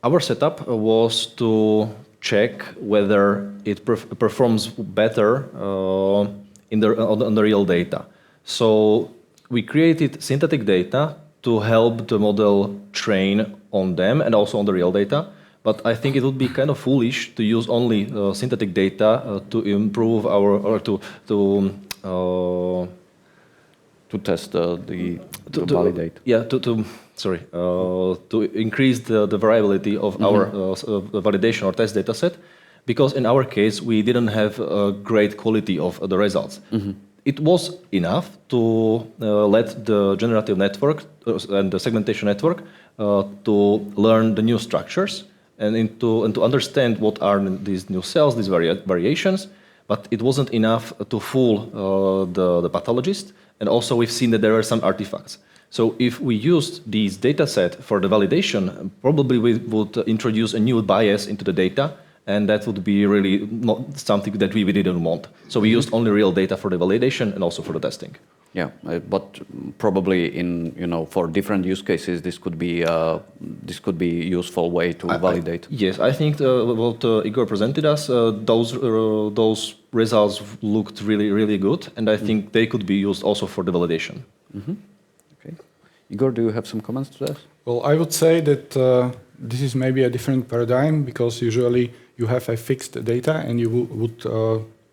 Our setup was to check whether it performs better on the real data. So we created synthetic data to help the model train on them and also on the real data. But I think it would be kind of foolish to use only synthetic data to improve to test to validate. Yeah, to increase the variability of our validation or test data set, because in our case we didn't have a great quality of the results. It was enough to let the generative network and the segmentation network to learn the new structures and to understand what are these new cells, these variations, but it wasn't enough to fool the pathologist. And also we've seen that there are some artifacts. So if we used these data set for the validation, probably we would introduce a new bias into the data, and that would be really not something that we didn't want. So we used only real data for the validation and also for the testing. Yeah, but probably for different use cases, this could be useful way to validate. Yes, I think what Igor presented us, those results looked really good, and I think they could be used also for the validation. Okay, Igor, do you have some comments to that? Well, I would say that this is maybe a different paradigm, because usually you have a fixed data and you would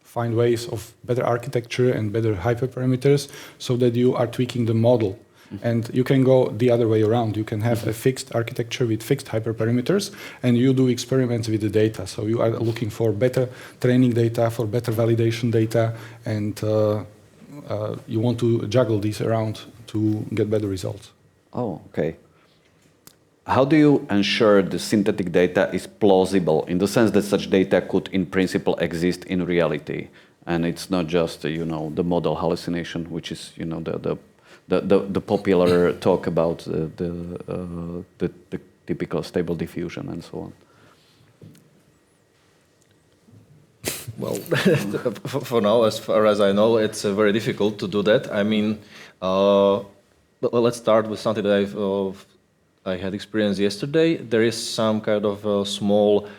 find ways of better architecture and better hyperparameters so that you are tweaking the model. And you can go the other way around. You can have a fixed architecture with fixed hyperparameters, and you do experiments with the data. So you are looking for better training data, for better validation data, and you want to juggle these around to get better results. Oh, okay. How do you ensure the synthetic data is plausible in the sense that such data could in principle exist in reality? And it's not just, the model hallucination, which is, the popular talk about the typical stable diffusion and so on. Well, for now, as far as I know, it's very difficult to do that. I mean, let's start with something that I had experienced yesterday. There is some kind of small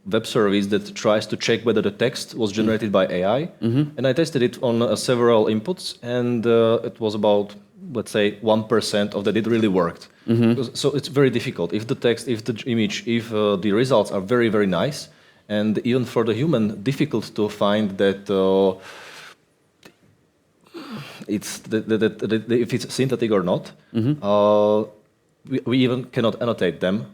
web service that tries to check whether the text was generated by AI. And I tested it on several inputs, and it was about, let's say, 1% of that it really worked. So it's very difficult. If the text, if the image, if the results are very, very nice, and even for the human, difficult to find that if it's synthetic or not. We even cannot annotate them.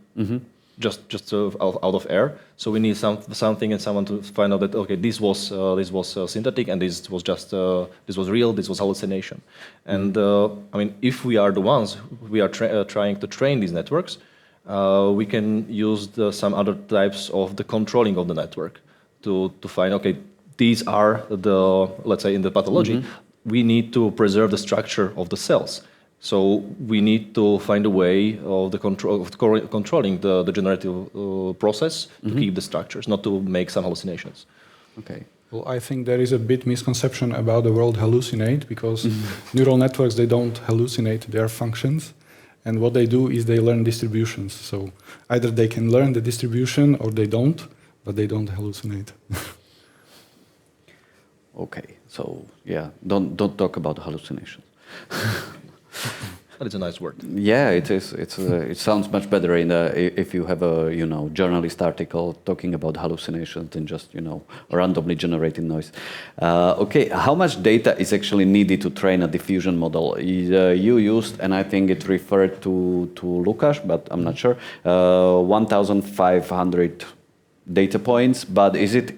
Just out of air. So we need something and someone to find out that okay, this was synthetic, and this was just this was real, this was hallucination. And I mean, if we are the ones we are trying to train these networks, we can use some other types of the controlling of the network to find okay, these are the, let's say in the pathology, we need to preserve the structure of the cells. So we need to find a way of controlling the generative process to keep the structures, not to make some hallucinations. Okay. Well, I think there is a bit misconception about the word hallucinate, because neural networks, they don't hallucinate, they are functions. And what they do is they learn distributions. So either they can learn the distribution or they don't, but they don't hallucinate. Okay, so yeah, don't talk about hallucinations. But it's a nice word. Yeah, it is. It sounds much better if you have a journalist article talking about hallucinations than just randomly generated noise. Okay, how much data is actually needed to train a diffusion model? You used, and I think it referred to Lukáš, but I'm not sure. 1,500 data points, but is it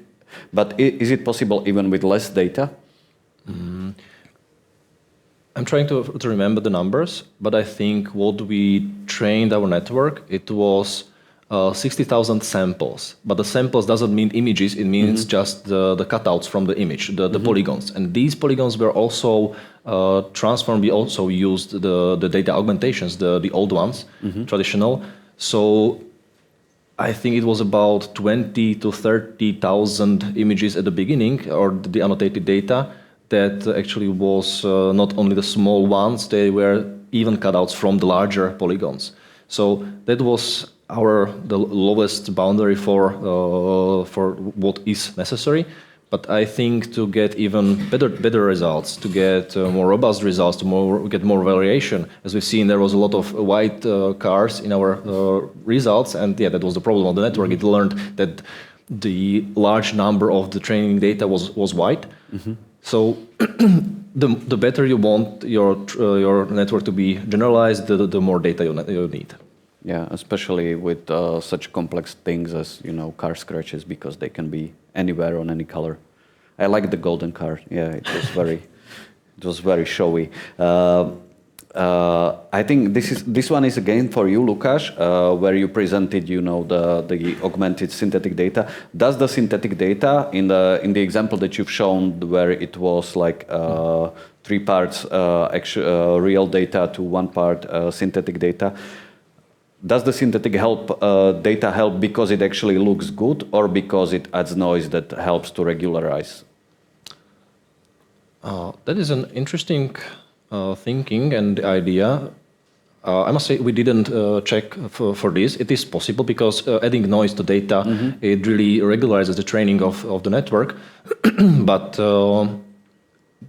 possible even with less data? I'm trying to remember the numbers, but I think what we trained our network, it was 60,000 samples. But the samples doesn't mean images, it means just the cutouts from the image, the polygons. And these polygons were also transformed. We also used the data augmentations, the old ones, traditional. So I think it was about 20 to 30,000 images at the beginning, or the annotated data. That actually was not only the small ones, they were even cutouts from the larger polygons. So that was the lowest boundary for what is necessary. But I think to get even better results, to get more robust results, to get more variation, as we've seen, there was a lot of white cars in our results, and yeah, that was the problem of the network. It learned that the large number of the training data was white. So the better you want your network to be generalized, the more data you need. Yeah, especially with such complex things as car scratches, because they can be anywhere on any color. I like the golden car. Yeah, it was very showy. I think this one is again for you, Lukáš, where you presented, the augmented synthetic data. Does the synthetic data in the example that you've shown, where it was like 3 parts real data to 1 part synthetic data, does the synthetic data help because it actually looks good, or because it adds noise that helps to regularize? That is an interesting thinking and idea. I must say we didn't check for this. It is possible because adding noise to data, it really regularizes the training of the network. But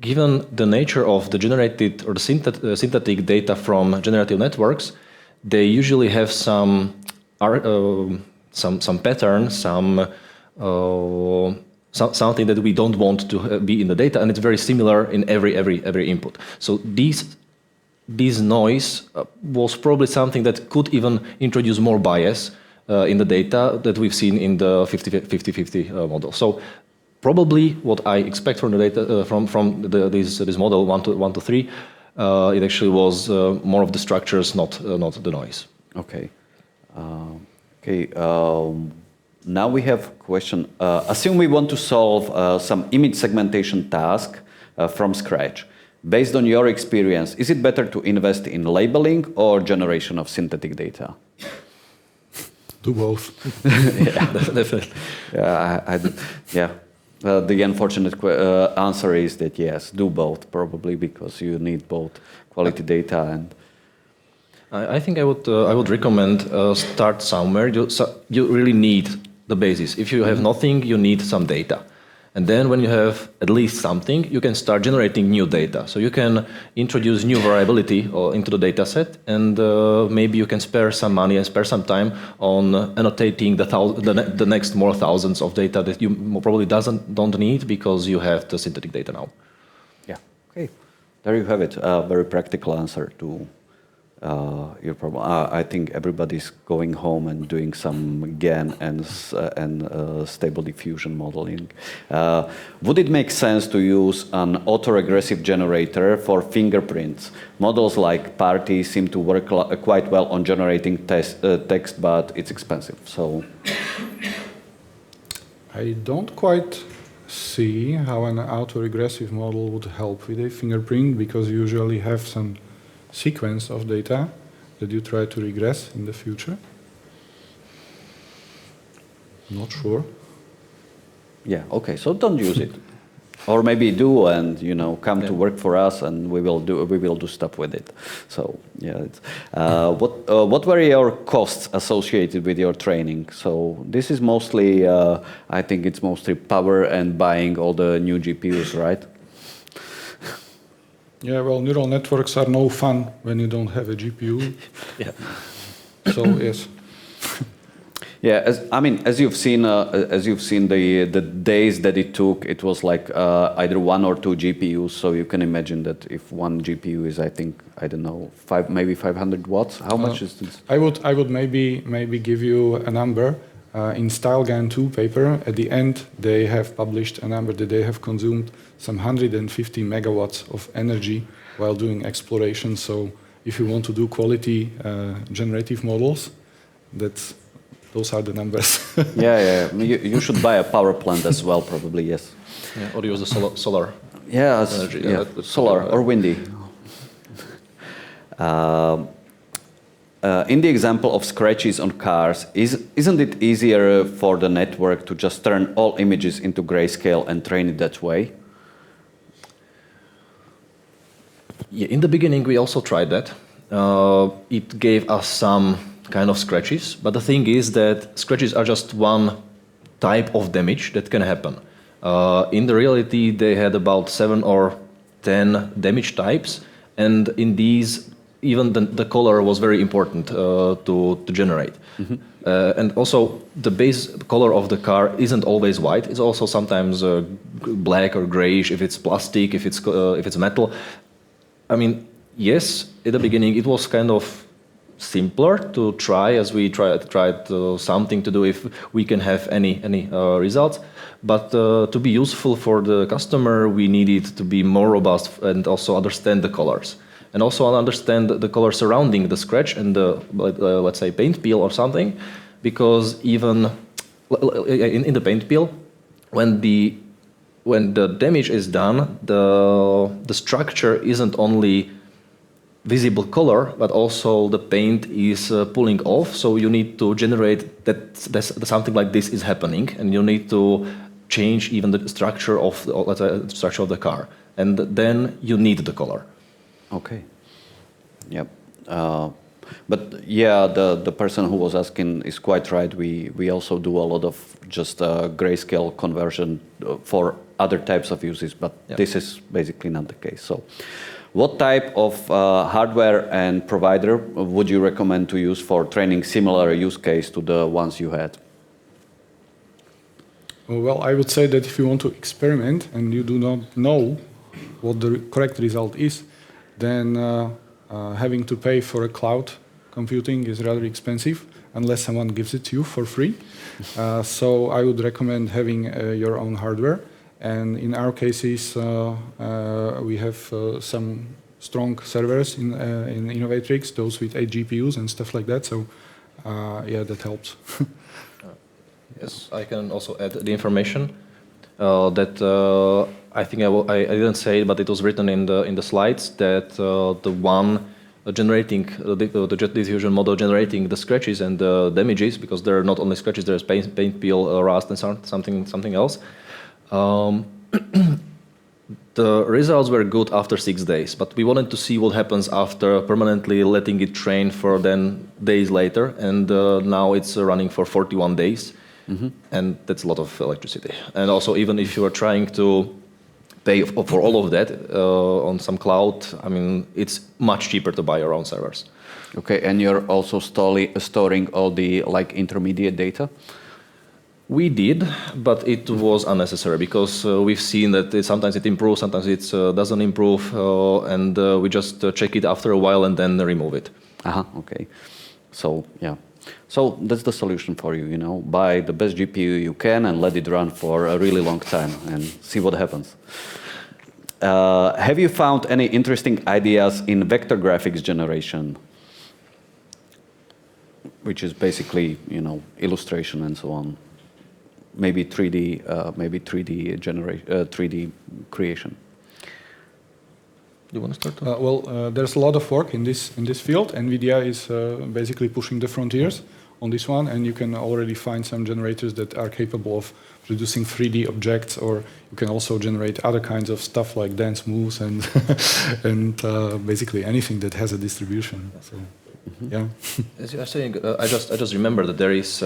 given the nature of the generated or the synthetic data from generative networks, they usually have some pattern, some something that we don't want to be in the data, and it's very similar in every input. So this noise was probably something that could even introduce more bias in the data that we've seen in the 50-50 model. So probably what I expect from the data from this model 1 to 3, it actually was more of the structures, not the noise. Okay. Now we have a question. Assume we want to solve some image segmentation task from scratch. Based on your experience, is it better to invest in labeling or generation of synthetic data? Do both. Yeah, definitely. Yeah. The unfortunate answer is that yes, do both, probably because you need both quality data and. I think I would recommend start somewhere. You really need the basis. If you have nothing, you need some data. And then when you have at least something, you can start generating new data. So you can introduce new variability into the data set, and maybe you can spare some money and spare some time on annotating the next more thousands of data that you probably don't need because you have the synthetic data now. Yeah, okay. There you have it, a very practical answer to your problem. I think everybody's going home and doing some GAN and Stable Diffusion modeling. Would it make sense to use an autoregressive generator for fingerprints? Models like Party seem to work quite well on generating text, but it's expensive. So I don't quite see how an autoregressive model would help with a fingerprint, because you usually have some sequence of data that you try to regress in the future. Not sure. Yeah, okay, so don't use it. Or maybe do, and come to work for us, and we will do stuff with it. So yeah, what were your costs associated with your training? So this is mostly, I think it's mostly power and buying all the new GPUs, right? Yeah, well, neural networks are no fun when you don't have a GPU. Yeah. So yes. Yeah, as you've seen the days that it took, it was like either 1 or 2 GPUs. So you can imagine that if one GPU is, I don't know, maybe 500 watts. How much is this? I would maybe give you a number. In StyleGAN 2 paper, at the end, they have published a number that they have consumed some 150 megawatts of energy while doing exploration. So if you want to do quality generative models, those are the numbers. Yeah. You should buy a power plant as well, probably, yes. Yeah, or use the solar. Yeah, energy. Yeah, solar or windy. In the example of scratches on cars, isn't it easier for the network to just turn all images into grayscale and train it that way? Yeah, in the beginning, we also tried that. It gave us some kind of scratches, but the thing is that scratches are just one type of damage that can happen. In the reality, they had about 7 or 10 damage types, and in these, even the color was very important to generate. Mm-hmm. And also, the base color of the car isn't always white. It's also sometimes black or grayish if it's plastic, if it's metal. I mean, yes, at the beginning it was kind of simpler to try, as we tried something to do if we can have any results. But to be useful for the customer, we needed to be more robust and also understand the colors. And also understand the color surrounding the scratch and the, let's say, paint peel or something, because even in the paint peel, when the damage is done, the structure isn't only visible color, but also the paint is pulling off. So you need to generate that something like this is happening, and you need to change even the structure of the car, and then you need the color. Okay. Yep. But yeah, the person who was asking is quite right. We also do a lot of just grayscale conversion for other types of uses, but this is basically not the case. So, what type of hardware and provider would you recommend to use for training similar use case to the ones you had? Well, I would say that if you want to experiment and you do not know what the correct result is, then having to pay for a cloud computing is rather expensive unless someone gives it to you for free. So I would recommend having your own hardware. And in our cases, we have some strong servers in Innovatrix, those with 8 GPUs and stuff like that. So yeah, that helps. Yes, I can also add the information that I think I didn't say it, but it was written in the slides that the one generating the jet diffusion model generating the scratches and the damages, because there are not only scratches, there's paint peel, rust, and something else. The results were good after 6 days, but we wanted to see what happens after permanently letting it train for then days later, and now it's running for 41 days. Mm-hmm. And that's a lot of electricity. And also, even if you are trying to pay for all of that on some cloud, I mean, it's much cheaper to buy your own servers. Okay, and you're also storing all the intermediate data? We did, but it was unnecessary because we've seen that sometimes it improves, sometimes it doesn't improve, and we just check it after a while and then remove it. Okay. So, yeah. So that's the solution for you, buy the best GPU you can and let it run for a really long time and see what happens. Have you found any interesting ideas in vector graphics generation? Which is basically, illustration and so on. Maybe 3D, 3D creation. You want to start? Well, there's a lot of work in this field. NVIDIA is basically pushing the frontiers on this one, and you can already find some generators that are capable of producing 3D objects, or you can also generate other kinds of stuff like dance moves and and basically anything that has a distribution. So, yeah. As you are saying, I just remember that there is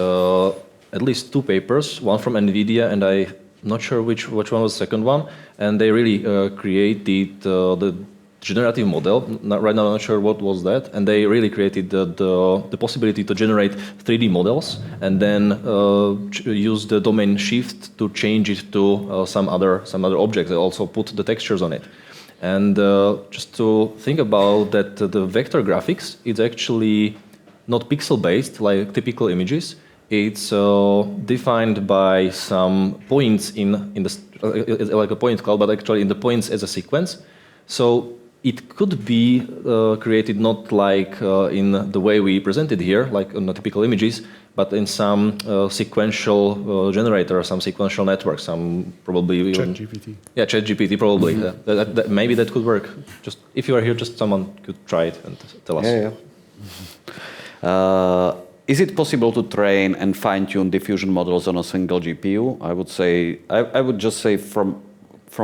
at least 2 papers, one from NVIDIA, and I'm not sure which one was the second one, and they really created the generative model. Right now, I'm not sure what was that, and they really created the possibility to generate 3D models and then use the domain shift to change it to some other objects. They also put the textures on it. And just to think about that, the vector graphics, it's actually not pixel-based like typical images. It's defined by some points in the like a point cloud, but actually in the points as a sequence. So it could be created not like in the way we presented here, like on the typical images, but in some sequential generator, some sequential network, some probably ChatGPT. Yeah, ChatGPT probably. Mm-hmm. Maybe that could work. Just if you are here, just someone could try it and tell us. Yeah. Is it possible to train and fine-tune diffusion models on a single GPU? I would say, I would just say from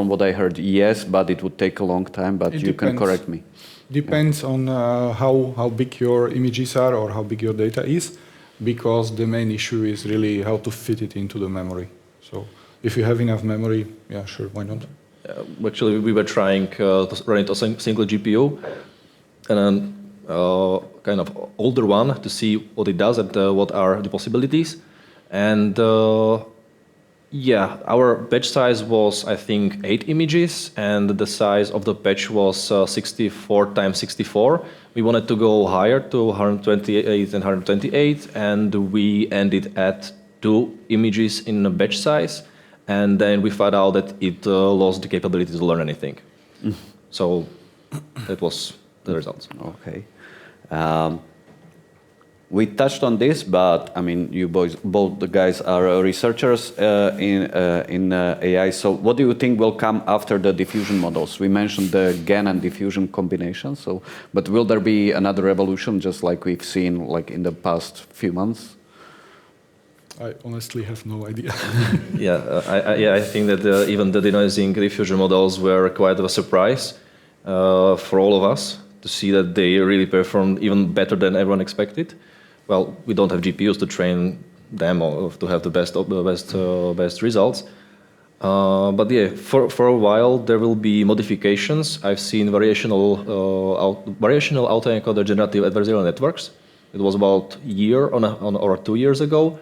what I heard, yes, but it would take a long time, but you can correct me. Depends on how big your images are or how big your data is, because the main issue is really how to fit it into the memory. So if you have enough memory, yeah, sure, why not? Actually, we were trying to run it on a single GPU, and then kind of older one to see what it does and what are the possibilities. And yeah, our batch size was, I think, 8 images, and the size of the batch was 64 times 64. We wanted to go higher to 128 and 128, and we ended at 2 images in a batch size, and then we found out that it lost the capability to learn anything. So that was the results. Okay. We touched on this, but I mean, you both the guys are researchers in AI. So, what do you think will come after the diffusion models? We mentioned the GAN and diffusion combination. So, but will there be another revolution, just like we've seen, like in the past few months? I honestly have no idea. I think that even the denoising diffusion models were quite a surprise for all of us to see that they really performed even better than everyone expected. Well, we don't have GPUs to train them or to have the best results. But yeah, for a while there will be modifications. I've seen variational autoencoder generative adversarial networks. It was about a year or 2 years ago.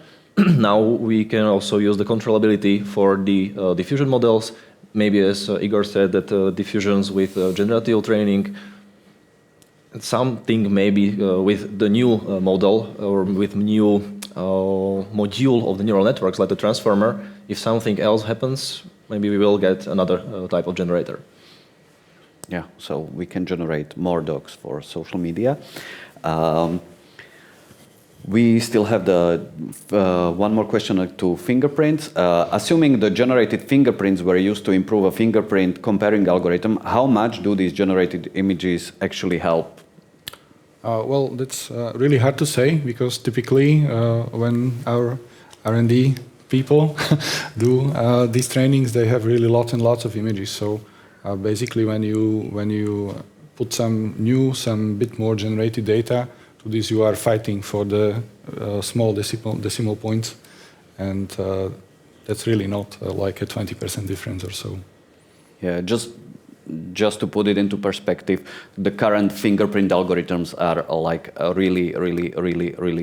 now we can also use the controllability for the diffusion models. Maybe, as Igor said, that diffusions with generative training, something maybe with the new model or with new module of the neural networks, like the transformer. If something else happens, maybe we will get another type of generator. Yeah, so we can generate more dogs for social media. We still have the one more question to fingerprints. Assuming the generated fingerprints were used to improve a fingerprint comparing algorithm, how much do these generated images actually help? Well, that's really hard to say, because typically when our R&D people do these trainings, they have really lots and lots of images. So basically, when you put some bit more generated data to this, you are fighting for the small decimal points, and that's really not like a 20% difference or so. Yeah, just to put it into perspective, the current fingerprint algorithms are like really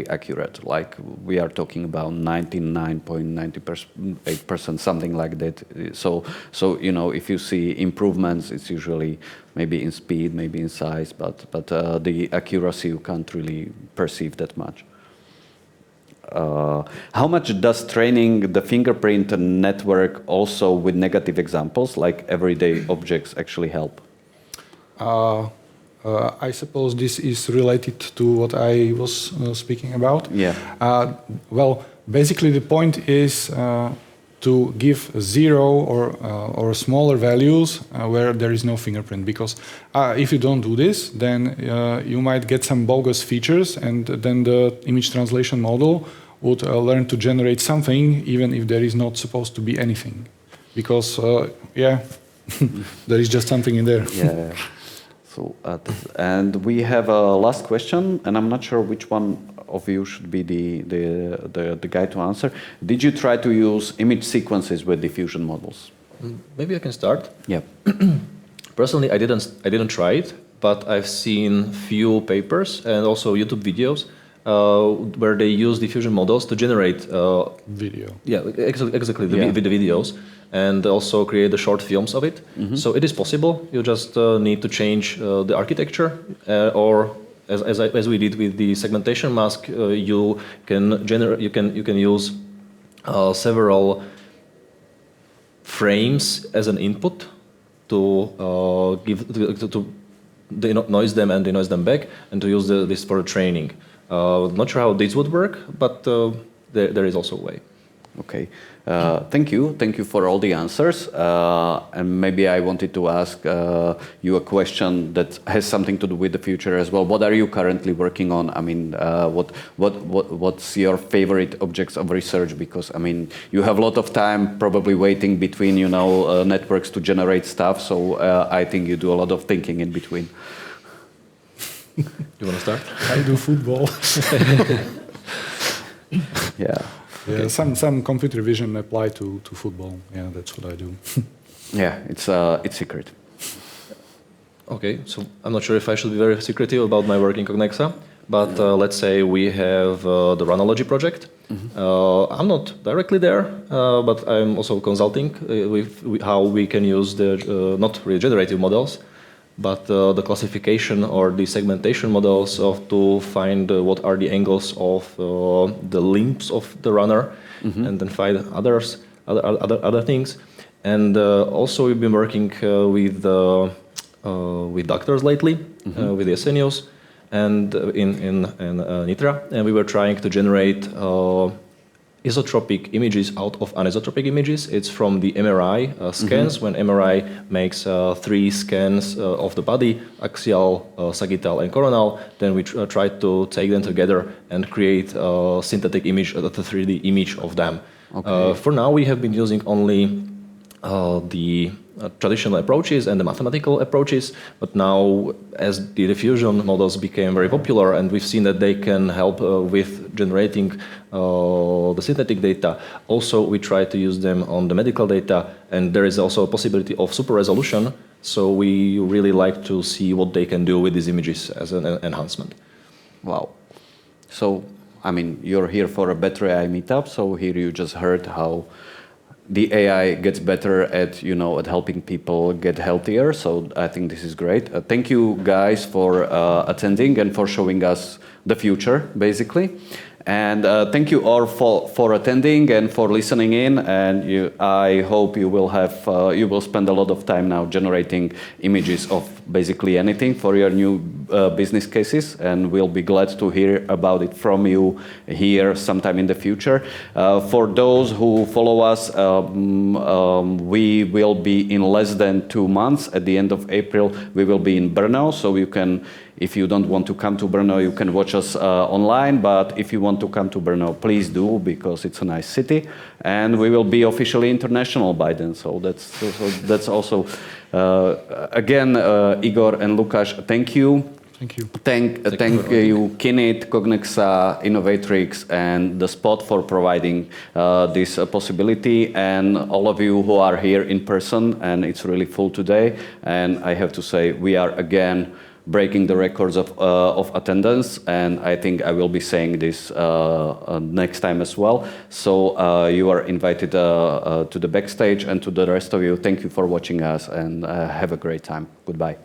accurate. Like we are talking about 99.98%, something like that. So you know, if you see improvements, it's usually maybe in speed, maybe in size, but the accuracy you can't really perceive that much. How much does training the fingerprint network also with negative examples, like everyday objects, actually help? I suppose this is related to what I was speaking about. Yeah. Well, basically the point is to give 0 or smaller values where there is no fingerprint, because if you don't do this, then you might get some bogus features, and then the image translation model would learn to generate something even if there is not supposed to be anything, because yeah, there is just something in there. Yeah. So and we have a last question, and I'm not sure which one of you should be the guy to answer. Did you try to use image sequences with diffusion models? Maybe I can start. Yeah. Personally, I didn't try it, but I've seen few papers and also YouTube videos where they use diffusion models to generate Video. Yeah, exactly the videos, and also create the short films of it. Mm-hmm. So it is possible. You just need to change the architecture, or as we did with the segmentation mask, you can use several frames as an input to denoise them and denoise them back, and to use this for training. Not sure how this would work, but there is also a way. Okay, thank you for all the answers. And maybe I wanted to ask you a question that has something to do with the future as well. What are you currently working on? I mean, what's your favorite objects of research? Because I mean, you have a lot of time probably waiting between networks to generate stuff. So I think you do a lot of thinking in between. You want to start? I do football. Yeah. Yeah, okay. Some computer vision apply to football. Yeah, that's what I do. Yeah, it's secret. Okay, so I'm not sure if I should be very secretive about my work in Cognexa, but let's say we have the Runology project. Mm-hmm. I'm not directly there, but I'm also consulting with how we can use the not regenerative models, but the classification or the segmentation models to find what are the angles of the limbs of the runner, mm-hmm. and then find other things. And also we've been working with doctors lately, mm-hmm. With the SNUs and in Nitra, and we were trying to generate isotropic images out of anisotropic images. It's from the MRI scans. Mm-hmm. When MRI makes 3 scans of the body, axial, sagittal, and coronal, then we try to take them together and create a synthetic image, the 3D image of them. Okay. For now, we have been using only the traditional approaches and the mathematical approaches, but now as the diffusion models became very popular and we've seen that they can help with generating the synthetic data, also we try to use them on the medical data, and there is also a possibility of super resolution, so we really like to see what they can do with these images as an enhancement. Wow. So I mean, you're here for a Better AI meetup, so here you just heard how the AI gets better at, at helping people get healthier. So I think this is great. Thank you guys for attending and for showing us the future, basically. And thank you all for attending and for listening in. And I hope you will spend a lot of time now generating images of basically anything for your new business cases. And we'll be glad to hear about it from you here sometime in the future. For those who follow us, we will be in less than 2 months. At the end of April, we will be in Brno. So you can, if you don't want to come to Brno, you can watch us online. But if you want to come to Brno, please do, because it's a nice city. And we will be officially international by then. So that's also, again, Igor and Lukáš, thank you. Thank you. Thank you, Kinit, Cognexa, Innovatrix, and the Spot for providing this possibility, and all of you who are here in person, and it's really full today. And I have to say, we are again breaking the records of attendance, and I think I will be saying this next time as well. So you are invited to the backstage, and to the rest of you, thank you for watching us, and have a great time. Goodbye.